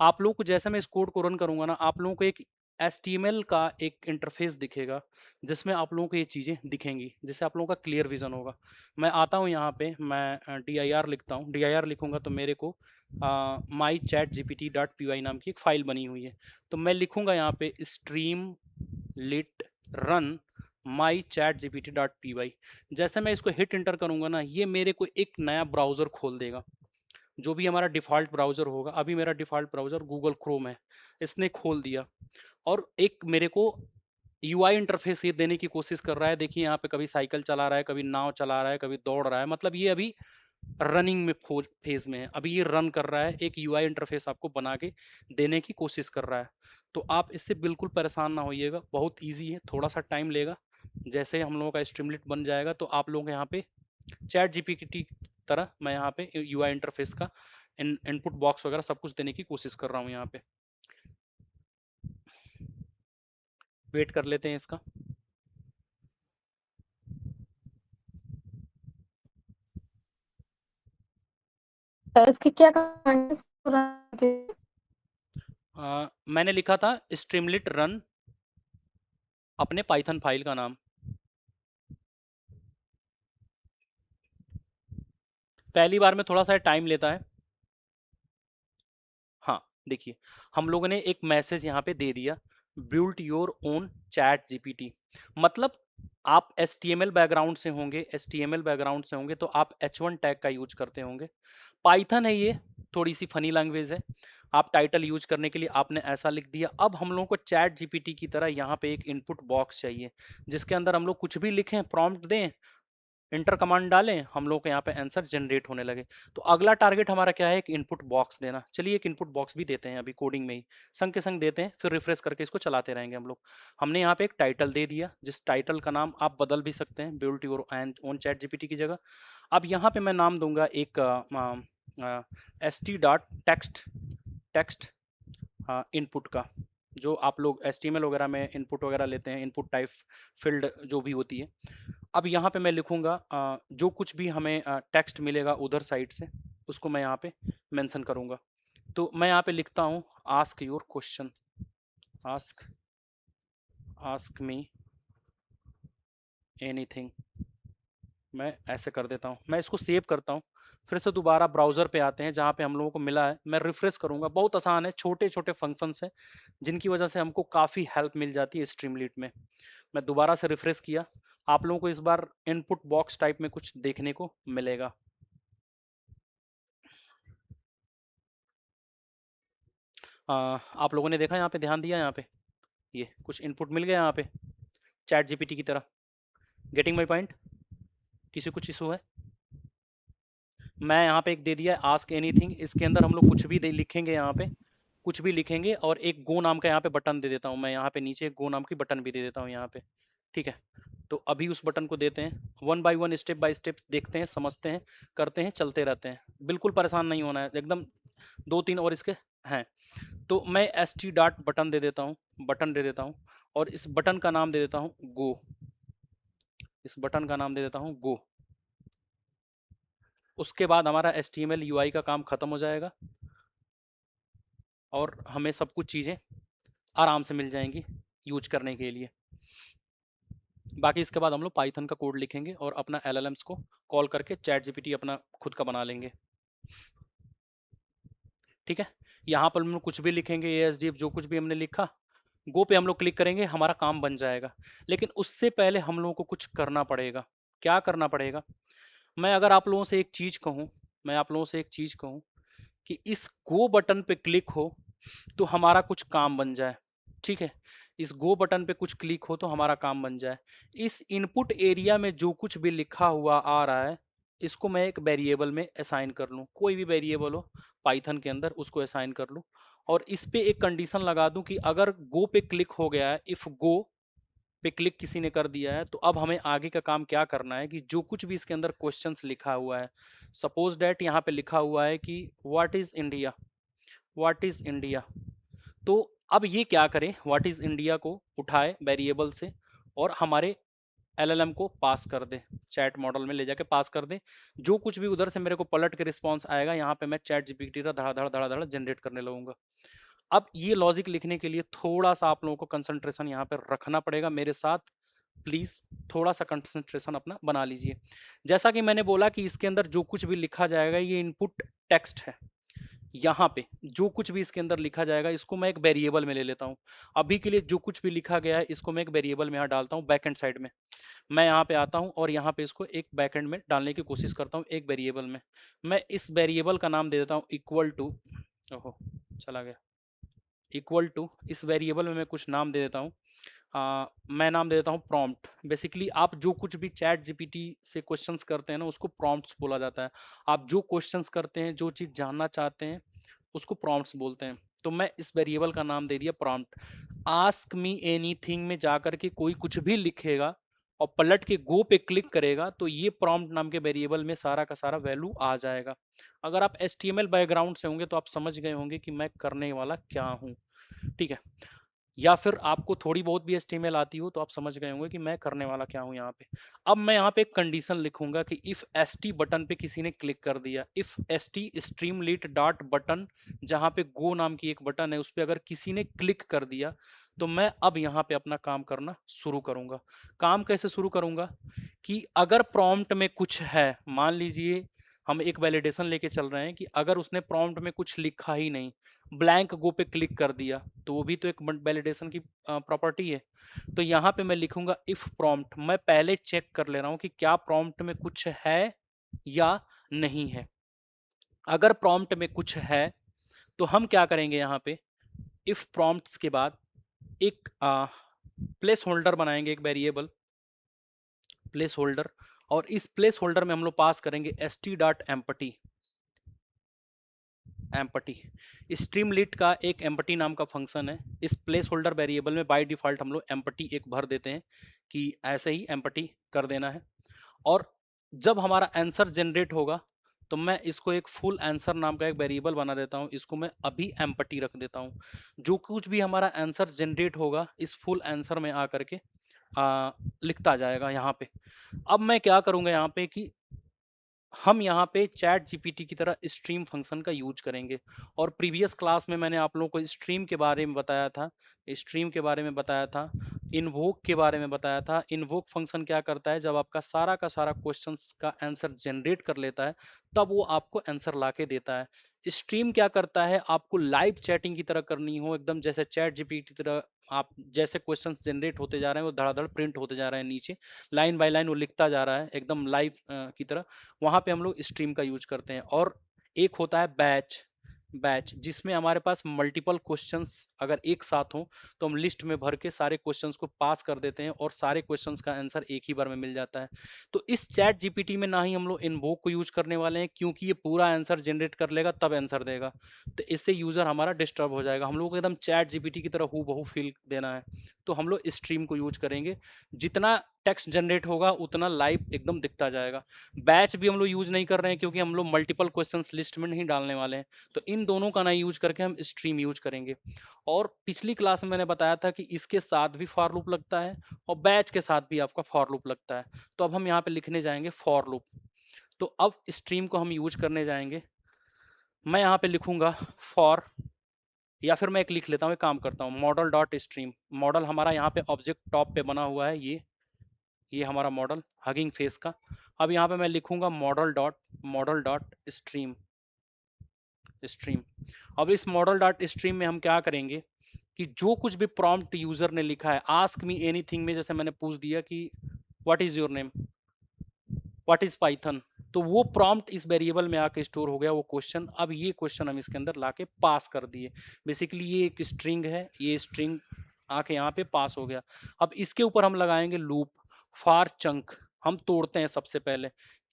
आप लोगों को जैसे मैं इस कोड को रन करूंगा ना, आप लोगों को एक HTML का एक इंटरफेस दिखेगा, जिसमें आप लोगों को ये चीजें दिखेंगी, जिससे आप लोगों का क्लियर विजन होगा। मैं आता हूं यहाँ पे, मैं dir लिखता हूँ, dir लिखूंगा तो मेरे को माई चैट जीपीटी डॉट py नाम की एक फाइल बनी हुई है। तो मैं लिखूंगा यहाँ पे streamlit run my chat GPT dot py। जैसे मैं इसको हिट इंटर करूंगा ना, ये मेरे को एक नया ब्राउजर खोल देगा, जो भी हमारा डिफॉल्ट ब्राउजर होगा। अभी मेरा डिफॉल्ट ब्राउजर गूगल क्रोम है, इसने खोल दिया और एक मेरे को यूआई इंटरफेस ये देने की कोशिश कर रहा है। देखिए यहाँ पे कभी साइकिल चला रहा है, कभी नाव चला रहा है, कभी दौड़ रहा है। मतलब ये अभी रनिंग में फेज में है, अभी ये रन कर रहा है, एक यूआई इंटरफेस आपको बना के देने की कोशिश कर रहा है। तो आप इससे बिल्कुल परेशान ना होइएगा, बहुत ईजी है, थोड़ा सा टाइम लेगा। जैसे हम लोगों का स्ट्रीमलीट बन जाएगा तो आप लोग यहाँ पे चैट जीपीटी तरह मैं यहाँ पे यूआई इंटरफेस का इनपुट बॉक्स वगैरह सब कुछ देने की कोशिश कर रहा हूँ। यहाँ पे वेट कर लेते हैं इसका। इसके क्या कमांड्स मैंने लिखा था स्ट्रीमलीट रन अपने पाइथन फाइल का नाम। पहली बार में थोड़ा सा टाइम लेता है। हाँ, देखिए हम लोगों ने एक मैसेज यहाँ पे दे दिया, build your own chat GPT. मतलब आप HTML बैकग्राउंड से होंगे, HTML बैकग्राउंड से होंगे तो आप H1 टैग का यूज करते होंगे। पाइथन है ये, थोड़ी सी फनी लैंग्वेज है। आप टाइटल यूज करने के लिए आपने ऐसा लिख दिया। अब हम लोगों को चैट जीपीटी की तरह यहाँ पे एक इनपुट बॉक्स चाहिए जिसके अंदर हम लोग कुछ भी लिखें, प्रॉम्प्ट दें, इंटर कमांड डालें, हम लोग के यहाँ पे आंसर जनरेट होने लगे। तो अगला टारगेट हमारा क्या है, एक इनपुट बॉक्स देना। चलिए एक इनपुट बॉक्स भी देते हैं, अभी कोडिंग में ही संग के संग देते हैं, फिर रिफ्रेश करके इसको चलाते रहेंगे हम लोग। हमने यहाँ पे एक टाइटल दे दिया, जिस टाइटल का नाम आप बदल भी सकते हैं built your own chat GPT की जगह। अब यहाँ पे मैं नाम दूंगा एक st.text टेक्स्ट इनपुट का, जो आप लोग HTML वगैरह में इनपुट वगैरह लेते हैं, इनपुट टाइप फील्ड जो भी होती है। अब यहाँ पे मैं लिखूंगा जो कुछ भी हमें टेक्स्ट मिलेगा उधर साइड से, उसको मैं यहाँ पे मेंशन करूंगा। तो मैं यहाँ पे लिखता हूँ ask your question, ask ask me anything. मैं ऐसे कर देता हूँ, मैं इसको सेव करता हूँ, फिर से दोबारा ब्राउजर पे आते हैं जहाँ पे हम लोगों को मिला है, मैं रिफ्रेश करूंगा। बहुत आसान है, छोटे छोटे फंक्शंस हैं जिनकी वजह से हमको काफ़ी हेल्प मिल जाती है स्ट्रीमलीट में। मैं दोबारा से रिफ्रेश किया, आप लोगों को इस बार इनपुट बॉक्स टाइप में कुछ देखने को मिलेगा। आप लोगों ने देखा यहाँ पे, ध्यान दिया यहाँ पे, ये कुछ इनपुट मिल गया यहाँ पे चैट जीपीटी की तरह। Getting my point? किसी कुछ इशू है? मैं यहाँ पे एक दे दिया है आस्क एनीथिंग, इसके अंदर हम लोग कुछ भी लिखेंगे, यहाँ पे कुछ भी लिखेंगे, और एक गो नाम का यहाँ पे बटन दे देता हूँ मैं, यहाँ पे नीचे एक गो नाम की बटन भी दे देता हूँ यहाँ पे। ठीक है, तो अभी उस बटन को देते हैं, one by one step by step देखते हैं, समझते हैं, करते हैं, चलते रहते हैं। बिल्कुल परेशान नहीं होना है एकदम, दो तीन और इसके हैं। तो मैं st बटन दे देता हूँ, बटन दे देता हूँ, और इस बटन का नाम दे देता हूँ गो, इस बटन का नाम दे देता हूँ गो। उसके बाद हमारा HTML UI का काम खत्म हो जाएगा और हमें सब कुछ चीज़ें आराम से मिल जाएंगी यूज करने के लिए। बाकी इसके बाद हम लोग पाइथन का कोड लिखेंगे और अपना LLMs को कॉल करके चैट जीपीटी अपना खुद का बना लेंगे। ठीक है, यहाँ पर हम लोग कुछ भी लिखेंगे, ASDF जो कुछ भी हमने लिखा, गो पे हम लोग क्लिक करेंगे, हमारा काम बन जाएगा। लेकिन उससे पहले हम लोगों को कुछ करना पड़ेगा। क्या करना पड़ेगा? मैं अगर आप लोगों से एक चीज कहूँ, मैं आप लोगों से एक चीज कहूँ कि इस गो बटन पे क्लिक हो तो हमारा कुछ काम बन जाए। ठीक है, इस गो बटन पे कुछ क्लिक हो तो हमारा काम बन जाए। इस इनपुट एरिया में जो कुछ भी लिखा हुआ आ रहा है, इसको मैं एक वेरिएबल में असाइन कर लूँ, कोई भी वेरिएबल हो पाइथन के अंदर उसको असाइन कर लूँ, और इस पे एक कंडीशन लगा दूं कि अगर गो पे क्लिक हो गया है, इफ गो पे क्लिक किसी ने कर दिया है, तो अब हमें आगे का काम क्या करना है कि जो कुछ भी इसके अंदर क्वेश्चंस लिखा हुआ है, सपोज डेट यहाँ पे लिखा हुआ है कि what is India, what is India, तो अब ये क्या करें, व्हाट इज इंडिया को उठाए वेरिएबल से और हमारे LLM को पास कर दे, चैट मॉडल में ले जाके पास कर दे। जो कुछ भी उधर से मेरे को पलट के रिस्पॉन्स आएगा, यहाँ पे मैं चैट जीपीटी का धड़ाधड़ धड़ाधड़ जनरेट करने लगूंगा। अब ये लॉजिक लिखने के लिए थोड़ा सा आप लोगों को कंसंट्रेशन यहाँ पे रखना पड़ेगा मेरे साथ, प्लीज थोड़ा सा कंसंट्रेशन अपना बना लीजिए। जैसा कि मैंने बोला कि इसके अंदर जो कुछ भी लिखा जाएगा ये इनपुट टेक्स्ट है, यहाँ पे जो कुछ भी इसके अंदर लिखा जाएगा इसको मैं एक वेरिएबल में ले लेता हूँ। अभी के लिए जो कुछ भी लिखा गया है इसको मैं एक वेरिएबल में यहाँ डालता हूँ, बैकएंड साइड में मैं यहाँ पे आता हूँ और यहाँ पे इसको एक बैकएंड में डालने की कोशिश करता हूँ एक वेरिएबल में। मैं इस वेरिएबल का नाम दे देता हूँ इक्वल टू, ओहो चला गया, इक्वल टू, इस वेरिएबल में मैं कुछ नाम दे देता हूँ, मैं नाम दे देता हूँ प्रॉम्प्ट। बेसिकली आप जो कुछ भी चैट जीपीटी से क्वेश्चंस करते हैं ना उसको प्रॉम्प्ट्स बोला जाता है। आप जो क्वेश्चंस करते हैं, जो चीज़ जानना चाहते हैं उसको प्रॉम्प्ट्स बोलते हैं। तो मैं इस वेरिएबल का नाम दे दिया प्रॉम्प्ट। आस्क मी एनीथिंग में जाकर के कोई कुछ भी लिखेगा और पलट के गो पे क्लिक करेगा तो ये प्रॉम्प्ट नाम के वेरिएबल में सारा का सारा वैल्यू आ जाएगा। अगर आप HTML बैकग्राउंड से होंगे तो आप समझ गए होंगे कि मैं करने वाला क्या हूँ। ठीक है, या फिर आपको थोड़ी बहुत भी HTML आती हो तो आप समझ गए होंगे कि मैं करने वाला क्या हूं यहाँ पे। अब मैं यहाँ पे एक कंडीशन लिखूंगा कि इफ st बटन पे किसी ने क्लिक कर दिया, इफ st स्ट्रीमलीट डॉट बटन, जहाँ पे गो नाम की एक बटन है उस पर अगर किसी ने क्लिक कर दिया तो मैं अब यहाँ पे अपना काम करना शुरू करूंगा। काम कैसे शुरू करूंगा कि अगर प्रॉम्प्ट में कुछ है, मान लीजिए हम एक वैलिडेशन लेके चल रहे हैं कि अगर उसने प्रॉम्प्ट में कुछ लिखा ही नहीं, ब्लैंक गो पे क्लिक कर दिया, तो वो भी तो एक वैलिडेशन की प्रॉपर्टी है। तो यहाँ पे मैं लिखूंगा इफ प्रॉम्प्ट, मैं पहले चेक कर ले रहा हूँ कि क्या प्रॉम्प्ट में कुछ है या नहीं है। अगर प्रॉम्प्ट में कुछ है तो हम क्या करेंगे यहाँ पे, इफ प्रॉम्प्ट्स के बाद एक प्लेस होल्डर बनाएंगे, एक वेरिएबल प्लेस होल्डर, और इस प्लेस होल्डर में हम लोग पास करेंगे st.empty। एम्पटी स्ट्रीमलीट का एक एम्पटी नाम का फंक्शन है। इस प्लेस होल्डर वेरिएबल में बाय डिफॉल्ट हम लोग एम्पटी एक भर देते हैं कि ऐसे ही एम्पटी कर देना है। और जब हमारा आंसर जनरेट होगा तो मैं इसको एक फुल आंसर नाम का एक वेरिएबल बना देता हूं, इसको मैं अभी एम्पटी रख देता हूं। जो कुछ भी हमारा आंसर जनरेट होगा इस फुल आंसर में आकर के लिखता जाएगा यहाँ पे। अब मैं क्या करूंगा यहाँ पे कि हम यहाँ पे चैट जीपीटी की तरह स्ट्रीम फंक्शन का यूज करेंगे। और प्रीवियस क्लास में मैंने आप लोगों को स्ट्रीम के बारे में बताया था, स्ट्रीम के बारे में बताया था, इन्वोक के बारे में बताया था। इन्वोक फंक्शन क्या करता है, जब आपका सारा का सारा क्वेश्चंस का आंसर जनरेट कर लेता है तब वो आपको आंसर ला के देता है। स्ट्रीम क्या करता है, आपको लाइव चैटिंग की तरह करनी हो, एकदम जैसे चैट जीपीटी की तरह आप जैसे क्वेश्चंस जनरेट होते जा रहे हैं वो धड़ाधड़ प्रिंट होते जा रहे हैं नीचे, लाइन बाय लाइन वो लिखता जा रहा है एकदम लाइव की तरह। वहां पे हम लोग स्ट्रीम का यूज करते हैं। और एक होता है बैच, बैच जिसमें हमारे पास मल्टीपल क्वेश्चंस अगर एक साथ हो तो हम लिस्ट में भर के सारे क्वेश्चंस को पास कर देते हैं और सारे क्वेश्चंस का आंसर एक ही बार में मिल जाता है। तो इस चैट जीपीटी में ना ही हम लोग इन्वोक को यूज करने वाले हैं क्योंकि ये पूरा आंसर जनरेट कर लेगा तब आंसर देगा, तो इससे यूजर हमारा डिस्टर्ब हो जाएगा। हम लोग को एकदम चैट जीपीटी की तरह हूबहू फील देना है, तो हम लोग स्ट्रीम को यूज करेंगे। जितना टेक्स्ट जनरेट होगा उतना लाइव एकदम दिखता जाएगा। बैच भी हम लोग यूज नहीं कर रहे हैं क्योंकि हम लोग मल्टीपल क्वेश्चंस लिस्ट में नहीं डालने वाले हैं, तो इन दोनों का ना यूज करके हम स्ट्रीम यूज करेंगे। और पिछली क्लास में मैंने बताया था कि इसके साथ भी फॉर लूप लगता है और बैच के साथ भी आपका फॉर लूप लगता है। तो अब हम यहाँ पे लिखने जाएंगे फॉर लूप। तो अब स्ट्रीम को हम यूज करने जाएंगे। मैं यहाँ पे लिखूंगा फॉर, या फिर मैं एक लिख लेता हूँ, एक काम करता हूँ, मॉडल डॉट स्ट्रीम। मॉडल हमारा यहाँ पे ऑब्जेक्ट टॉप पे बना हुआ है, ये हमारा मॉडल हगिंग फेस का। अब यहाँ पे मैं लिखूंगा मॉडल डॉट स्ट्रीम स्ट्रीम। अब इस मॉडल डॉट स्ट्रीम में हम क्या करेंगे कि जो कुछ भी प्रॉम्प्ट यूजर ने लिखा है, आस्क मी एनीथिंग में जैसे मैंने पूछ दिया कि what is your name, what is Python, तो वो प्रॉम्प्ट इस वेरिएबल में आके स्टोर हो गया वो क्वेश्चन। अब ये क्वेश्चन हम इसके अंदर लाके पास कर दिए। बेसिकली ये एक स्ट्रिंग है, ये स्ट्रिंग आके यहाँ पे पास हो गया। अब इसके ऊपर हम लगाएंगे लूप फॉर चंक। हम तोड़ते हैं सबसे पहले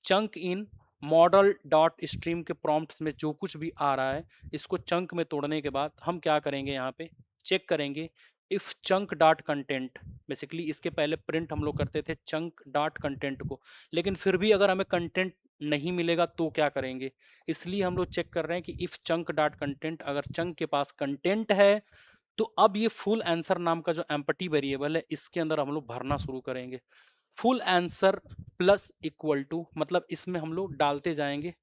चंक इन मॉडल डॉट स्ट्रीम के प्रॉम्प्ट में जो कुछ भी आ रहा है इसको चंक में तोड़ने के बाद हम क्या करेंगे, यहाँ पे चेक करेंगे if chunk dot content. Basically इसके पहले प्रिंट हम लोग करते थे चंक डॉट कंटेंट को, लेकिन फिर भी अगर हमें कंटेंट नहीं मिलेगा तो क्या करेंगे, इसलिए हम लोग चेक कर रहे हैं कि इफ चंक डॉट कंटेंट, अगर चंक के पास कंटेंट है तो अब ये फुल आंसर नाम का जो एम्पटी वेरिएबल है इसके अंदर हम लोग भरना शुरू करेंगे। Full answer plus equal to, मतलब इसमें हम लोग डालते जाएंगे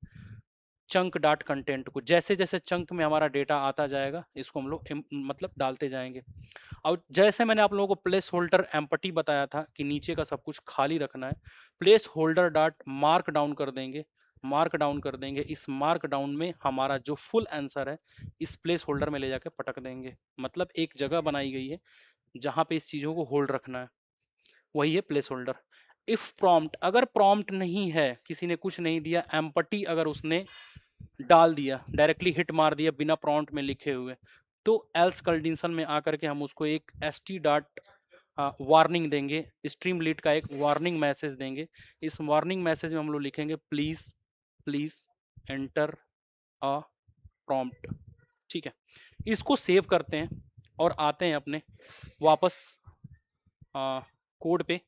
चंक डॉट कंटेंट को, जैसे जैसे चंक में हमारा डेटा आता जाएगा इसको हम लोग मतलब डालते जाएंगे। और जैसे मैंने आप लोगों को प्लेस होल्डर एम्पटी बताया था कि नीचे का सब कुछ खाली रखना है, place holder dot mark down कर देंगे, मार्क डाउन कर देंगे। इस मार्क डाउन में हमारा जो फुल आंसर है इस प्लेस होल्डर में ले जाके पटक देंगे। मतलब एक जगह बनाई गई है जहां पे इस चीजों को होल्ड रखना है, वही है प्लेस होल्डर। इफ प्रॉम्प्ट, अगर प्रॉम्प्ट नहीं है, किसी ने कुछ नहीं दिया, एम्पटी अगर उसने डाल दिया, डायरेक्टली हिट मार दिया बिना प्रॉम्प्ट में लिखे हुए, तो एल्स कंडीशन में आकर के हम उसको एक st डॉट वार्निंग देंगे, स्ट्रीम लीड का एक वार्निंग मैसेज देंगे। इस वार्निंग मैसेज में हम लोग लिखेंगे please please enter a prompt. ठीक है, इसको सेव करते हैं और आते हैं अपने वापस कोड पे।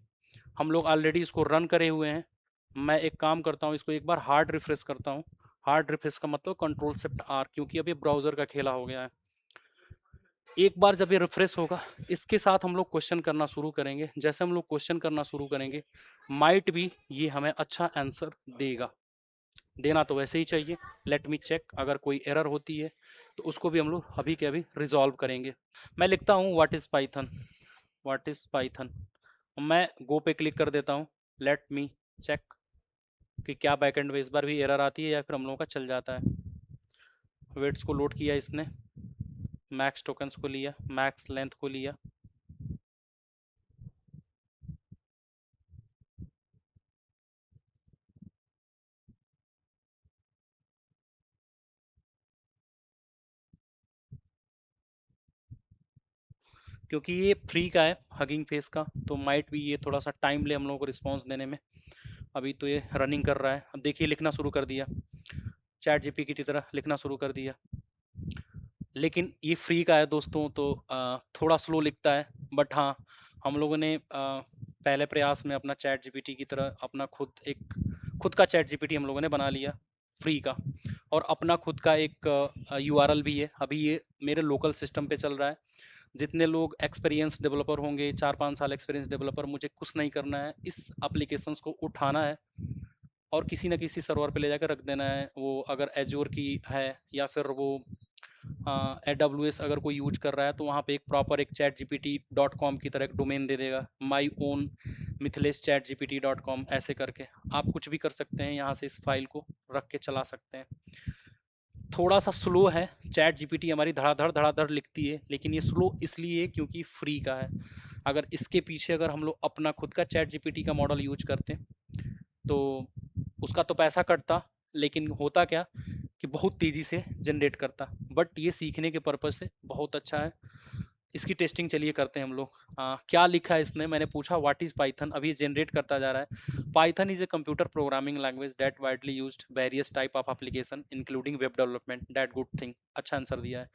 हम लोग ऑलरेडी इसको रन करे हुए हैं। मैं एक काम करता हूँ, इसको एक बार हार्ड रिफ्रेश करता हूँ। हार्ड रिफ्रेश का मतलब कंट्रोल शिफ्ट आर, क्योंकि अब ये ब्राउजर का खेला हो गया है। एक बार जब ये रिफ्रेश होगा इसके साथ हम लोग क्वेश्चन करना शुरू करेंगे। जैसे हम लोग क्वेश्चन करना शुरू करेंगे माइट भी ये हमें अच्छा आंसर देगा, देना तो वैसे ही चाहिए। लेट मी चेक, अगर कोई एरर होती है तो उसको भी हम लोग अभी के अभी रिजॉल्व करेंगे। मैं लिखता हूँ what is Python, what is Python. मैं गो पे क्लिक कर देता हूँ। लेट मी चेक कि क्या बैकएंड में इस बार भी एरर आती है या फिर हम लोगों का चल जाता है। वेट्स को लोड किया इसने, मैक्स टोकन्स को लिया, मैक्स लेंथ को लिया, क्योंकि ये फ्री का है हगिंग फेस का, तो माइट भी ये थोड़ा सा टाइम ले हम लोगों को रिस्पॉन्स देने में। अभी तो ये रनिंग कर रहा है। अब देखिए लिखना शुरू कर दिया, चैट जीपीटी की तरह लिखना शुरू कर दिया। लेकिन ये फ्री का है दोस्तों, तो थोड़ा स्लो लिखता है, बट हाँ हम लोगों ने पहले प्रयास में अपना चैट जीपीटी की तरह अपना खुद का चैट जीपीटी हम लोगों ने बना लिया फ्री का, और अपना खुद का एक यूआरएल भी है। अभी ये मेरे लोकल सिस्टम पे चल रहा है। जितने लोग एक्सपीरियंस डेवलपर होंगे, 4-5 साल एक्सपीरियंस डेवलपर, मुझे कुछ नहीं करना है, इस एप्लीकेशंस को उठाना है और किसी न किसी सर्वर पे ले जाकर रख देना है। वो अगर एज्योर की है या फिर वो AWS अगर कोई यूज कर रहा है, तो वहाँ पे एक प्रॉपर एक चैट जीपीटी डॉट कॉम की तरह एक डोमेन दे देगा, my own Mithilesh chat GPT dot com, ऐसे करके आप कुछ भी कर सकते हैं, यहाँ से इस फाइल को रख के चला सकते हैं। थोड़ा सा स्लो है, चैट जीपीटी हमारी धड़ाधड़ लिखती है, लेकिन ये स्लो इसलिए क्योंकि फ्री का है। अगर इसके पीछे अगर हम लोग अपना खुद का चैट जीपीटी का मॉडल यूज करते तो उसका तो पैसा कटता, लेकिन होता क्या कि बहुत तेजी से जनरेट करता। बट ये सीखने के पर्पज से बहुत अच्छा है। इसकी टेस्टिंग चलिए करते हैं हम लोग। क्या लिखा है इसने, मैंने पूछा व्हाट इज पाइथन, अभी जनरेट करता जा रहा है। Python is a computer programming language that widely used various type of application including web development, that good thing, अच्छा आंसर दिया है।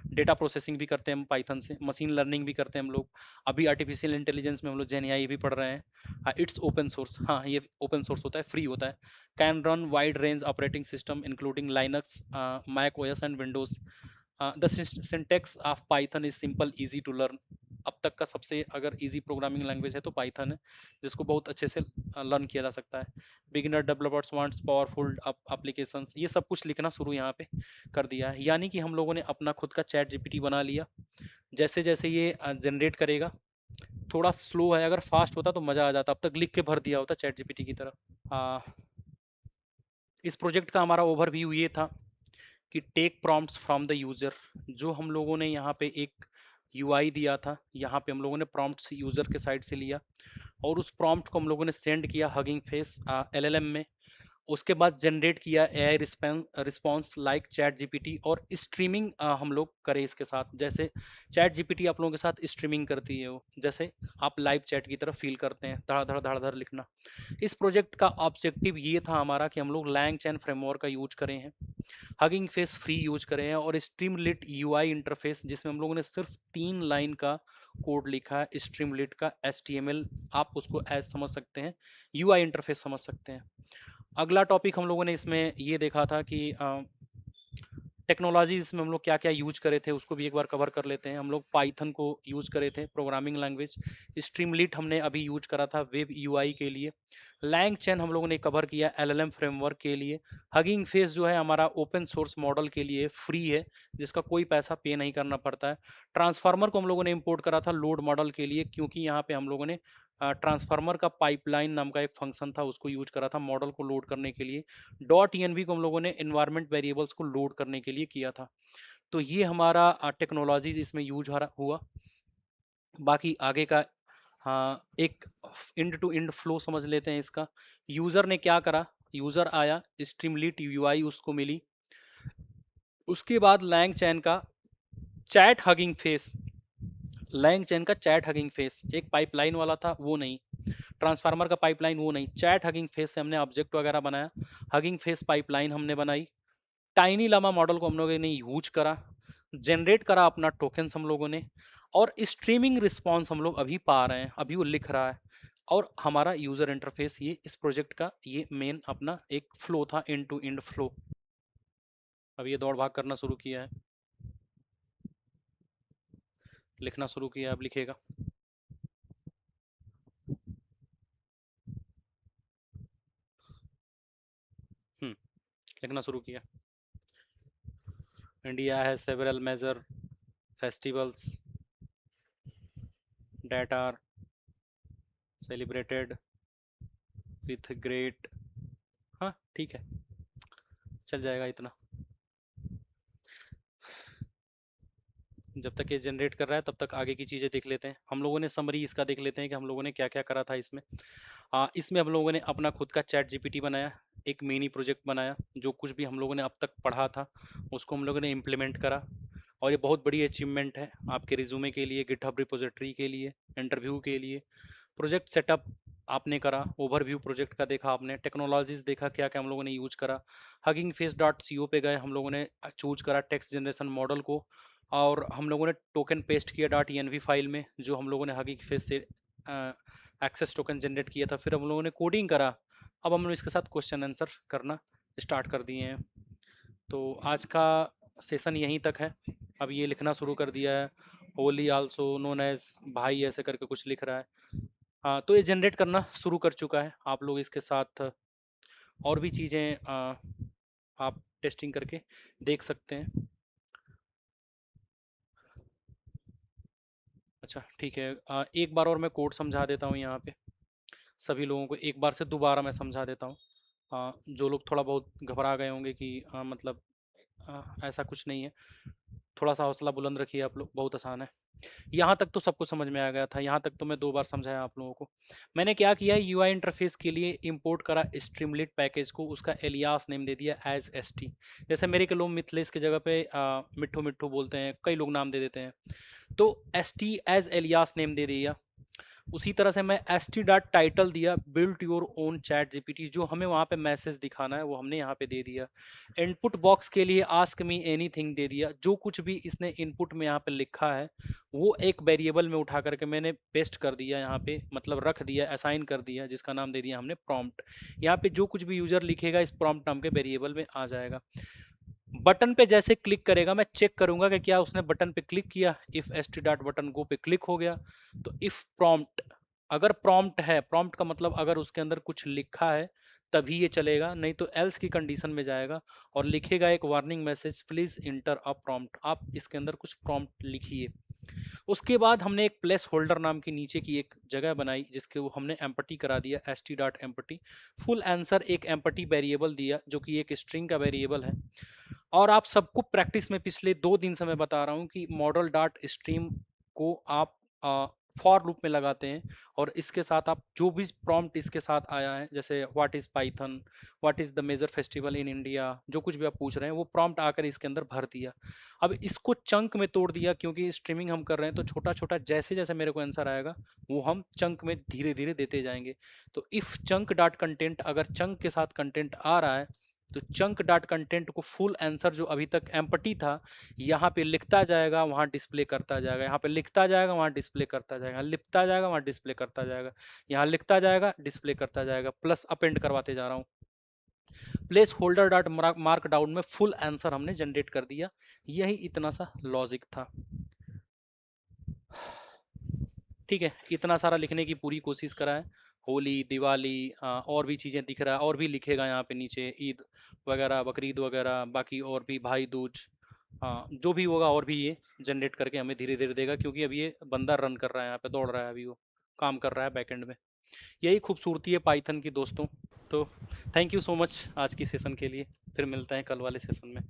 डेटा प्रोसेसिंग भी करते हैं हम पाइथन से, मशीन लर्निंग भी करते हैं हम लोग। अभी आर्टिफिशियल इंटेलिजेंस में हम लोग जेन भी पढ़ रहे हैं। इट्स ओपन सोर्स, हाँ ये ओपन सोर्स होता है, फ्री होता है। Can run wide range operating system including Linux, Mac OS and Windows. The syntax of Python is simple easy to learn. अब तक का सबसे अगर इजी प्रोग्रामिंग लैंग्वेज है तो पाइथन है, जिसको बहुत अच्छे से लर्न किया जा सकता है। Beginner developers wants powerful applications, ये सब कुछ लिखना शुरू यहाँ पे कर दिया है। यानी कि हम लोगों ने अपना खुद का चैट जीपीटी बना लिया। जैसे जैसे ये जनरेट करेगा, थोड़ा स्लो है, अगर फास्ट होता तो मजा आ जाता, अब तक लिख के भर दिया होता चैट जीपीटी की तरह। इस प्रोजेक्ट का हमारा ओवरव्यू ये था कि take prompts from the user. जो हम लोगों ने यहाँ पे एक यूआई दिया था, यहाँ पे हम लोगों ने प्रॉम्प्ट्स यूजर के साइड से लिया और उस प्रॉम्प्ट को हम लोगों ने सेंड किया हगिंग फेस एलएलएम में। उसके बाद जनरेट किया AI response like chat GPT, और स्ट्रीमिंग हम लोग करें इसके साथ। जैसे चैट जीपीटी आप लोगों के साथ स्ट्रीमिंग करती है, वो जैसे आप लाइव चैट की तरफ फील करते हैं, धड़ धड़ लिखना। इस प्रोजेक्ट का ऑब्जेक्टिव ये था हमारा कि हम लोग लैंग चैन फ्रेमवर्क का यूज करें हैं, हगिंग फेस फ्री यूज करें हैं, और स्ट्रीमलिट यूआई इंटरफेस जिसमें हम लोगों ने सिर्फ 3 लाइन का कोड लिखा है स्ट्रीमलिट का एचटीएमएल, आप उसको एज समझ सकते हैं, यूआई इंटरफेस समझ सकते हैं। अगला टॉपिक हम लोगों ने इसमें ये देखा था कि टेक्नोलॉजी इसमें हम लोग क्या क्या यूज करे थे, उसको भी एक बार कवर कर लेते हैं। हम लोग पाइथन को यूज करे थे प्रोग्रामिंग लैंग्वेज, स्ट्रीमलिट हमने अभी यूज करा था वेब यूआई के लिए, लैंग चैन हम लोगों ने कवर किया एलएलएम फ्रेमवर्क के लिए, हगिंग फेस जो है हमारा ओपन सोर्स मॉडल के लिए फ्री है, जिसका कोई पैसा पे नहीं करना पड़ता है। ट्रांसफार्मर को हम लोगों ने इंपोर्ट करा था लोड मॉडल के लिए, क्योंकि यहाँ पे हम लोगों ने ट्रांसफार्मर का पाइपलाइन नाम का एक फंक्शन था, उसको यूज करा था मॉडल को लोड करने के लिए। डॉट ENV को हम लोगों ने इन्वायरमेंट वेरिएबल्स को लोड करने के लिए किया था। तो ये हमारा टेक्नोलॉजीज इसमें यूज हुआ। बाकी आगे का, हाँ, एक इंड टू इंड फ्लो समझ लेते हैं इसका। यूजर ने क्या करा, यूजर आया, स्ट्रीमलिट यूआई उसको मिली, उसके बाद लैंग चैन का चैट हगिंग फेस, लैंग चैन का चैट हगिंग फेस, एक पाइपलाइन वाला था वो नहीं, ट्रांसफार्मर का पाइपलाइन वो नहीं, चैट हगिंग फेस से हमने ऑब्जेक्ट वगैरह बनाया, हगिंग फेस पाइपलाइन हमने बनाई, टाइनी लामा मॉडल को हम लोगों ने यूज करा, जनरेट करा अपना टोकन हम लोगों ने, और स्ट्रीमिंग रिस्पॉन्स हम लोग अभी पा रहे हैं, अभी वो लिख रहा है। और हमारा यूजर इंटरफेस ये इस प्रोजेक्ट का ये मेन अपना एक फ्लो था, एंड टू एंड फ्लो। अब ये दौड़ भाग करना शुरू किया है, लिखना शुरू किया, अब लिखेगा। लिखना शुरू किया। India has several major festivals that are celebrated with great, हाँ ठीक है, चल जाएगा इतना। जब तक ये जनरेट कर रहा है तब तक आगे की चीज़ें देख लेते हैं। हम लोगों ने समरी इसका देख लेते हैं कि हम लोगों ने क्या क्या करा था इसमें। इसमें हम लोगों ने अपना खुद का चैट जीपीटी बनाया, एक मिनी प्रोजेक्ट बनाया, जो कुछ भी हम लोगों ने अब तक पढ़ा था उसको हम लोगों ने इम्प्लीमेंट करा। और ये बहुत बड़ी अचीवमेंट है आपके रिज्यूमे के लिए, गिटहब रिपोजिटरी के लिए, इंटरव्यू के लिए। प्रोजेक्ट सेटअप आपने करा, ओवरव्यू प्रोजेक्ट का देखा आपने, टेक्नोलॉजीज देखा क्या क्या हम लोगों ने यूज करा, हगिंग फेस डॉट सी ओ पे गए, हम लोगों ने चूज करा टेक्स्ट जनरेशन मॉडल को, और हम लोगों ने टोकन पेस्ट किया डॉट env फाइल में जो हम लोगों ने हगिंग फेस से एक्सेस टोकन जनरेट किया था। फिर हम लोगों ने कोडिंग करा। अब हम लोग इसके साथ क्वेश्चन आंसर करना स्टार्ट कर दिए हैं। तो आज का सेशन यहीं तक है। अब ये लिखना शुरू कर दिया है, होली आल्सो नोन एज भाई ऐसे करके कुछ लिख रहा है। हाँ, तो ये जनरेट करना शुरू कर चुका है। आप लोग इसके साथ और भी चीज़ें आप टेस्टिंग करके देख सकते हैं। अच्छा ठीक है, एक बार और मैं कोड समझा देता हूँ यहाँ पे सभी लोगों को, एक बार से दोबारा मैं समझा देता हूँ। जो लोग थोड़ा बहुत घबरा गए होंगे कि मतलब ऐसा कुछ नहीं है, थोड़ा सा हौसला बुलंद रखिए आप लोग, बहुत आसान है। यहाँ तक तो सबको समझ में आ गया था, यहाँ तक तो मैं 2 बार समझाया आप लोगों को। मैंने क्या किया, यूआई इंटरफेस के लिए इंपोर्ट करा स्ट्रीमलीट पैकेज को, उसका एलियास नेम दे दिया एज एसटी। जैसे मेरे के लोग मिथलेस की जगह पे मिट्ठू मिट्ठू बोलते हैं, कई लोग नाम दे देते हैं, तो S T as alias name दे दिया। उसी तरह से मैं एस टी डॉट टाइटल दिया built your own ChatGPT, जो हमें वहां पे मैसेज दिखाना है वो हमने यहाँ पे दे दिया। इनपुट बॉक्स के लिए आस्क मी एनीथिंग दे दिया, जो कुछ भी इसने इनपुट में यहाँ पे लिखा है वो एक वेरिएबल में उठा करके मैंने पेस्ट कर दिया यहाँ पे, मतलब रख दिया, असाइन कर दिया, जिसका नाम दे दिया हमने प्रॉम्प्ट। यहाँ पे जो कुछ भी यूजर लिखेगा इस प्रॉम्प्ट नाम के वेरिएबल में आ जाएगा। बटन पे जैसे क्लिक करेगा मैं चेक करूंगा कि क्या उसने बटन पे क्लिक किया, if S T dot button go पे क्लिक हो गया तो इफ प्रॉम्प्ट, अगर प्रॉम्प्ट है, प्रॉम्प्ट का मतलब अगर उसके अंदर कुछ लिखा है तभी ये चलेगा, नहीं तो एल्स की कंडीशन में जाएगा और लिखेगा एक warning message please inter a prompt, आप इसके अंदर कुछ प्रॉम्प्ट लिखिए। उसके बाद हमने एक प्लेस होल्डर नाम की नीचे की एक जगह बनाई जिसके वो हमने एम्पटी करा दिया S T dot empty, full answer एक एम्पटी वेरिएबल दिया जो कि एक स्ट्रिंग का वेरिएबल है। और आप सबको प्रैक्टिस में पिछले 2 दिन से मैं बता रहा हूँ कि मॉडल डॉट स्ट्रीम को आप फॉर लूप में लगाते हैं, और इसके साथ आप जो भी प्रॉम्प्ट इसके साथ आया है, जैसे what is Python, what is the major festival in India, जो कुछ भी आप पूछ रहे हैं वो प्रॉम्प्ट आकर इसके अंदर भर दिया। अब इसको चंक में तोड़ दिया, क्योंकि स्ट्रीमिंग हम कर रहे हैं तो छोटा छोटा जैसे जैसे मेरे को आंसर आएगा वो हम चंक में धीरे धीरे देते जाएंगे। तो इफ चंक डॉट कंटेंट, अगर चंक के साथ कंटेंट आ रहा है तो चंक डॉट कंटेंट को फुल आंसर जो अभी तक एम्पटी था यहाँ पे लिखता जाएगा, वहां डिस्प्ले करता जाएगा, यहाँ पे लिखता जाएगा, वहां डिस्प्ले करता जाएगा, लिखता जाएगा, वहां डिस्प्ले करता जाएगा, यहाँ लिखता जाएगा, डिस्प्ले करता जाएगा, प्लस अपेंड करवाते जा रहा हूँ। Place holder dot mark down में फुल आंसर हमने जनरेट कर दिया। यही इतना सा लॉजिक था। ठीक है, इतना सारा लिखने की पूरी कोशिश करा है। होली, दिवाली, और भी चीज़ें दिख रहा है, और भी लिखेगा यहाँ पे नीचे, ईद वगैरह, बकरीद वगैरह, बाकी और भी भाई दूज, जो भी होगा और भी ये जनरेट करके हमें धीरे धीरे देगा, क्योंकि अभी ये बंदा रन कर रहा है, यहाँ पे दौड़ रहा है, अभी वो काम कर रहा है बैकएंड में। यही खूबसूरती है पाइथन की दोस्तों। तो थैंक यू सो मच आज की सेशन के लिए, फिर मिलते हैं कल वाले सेशन में।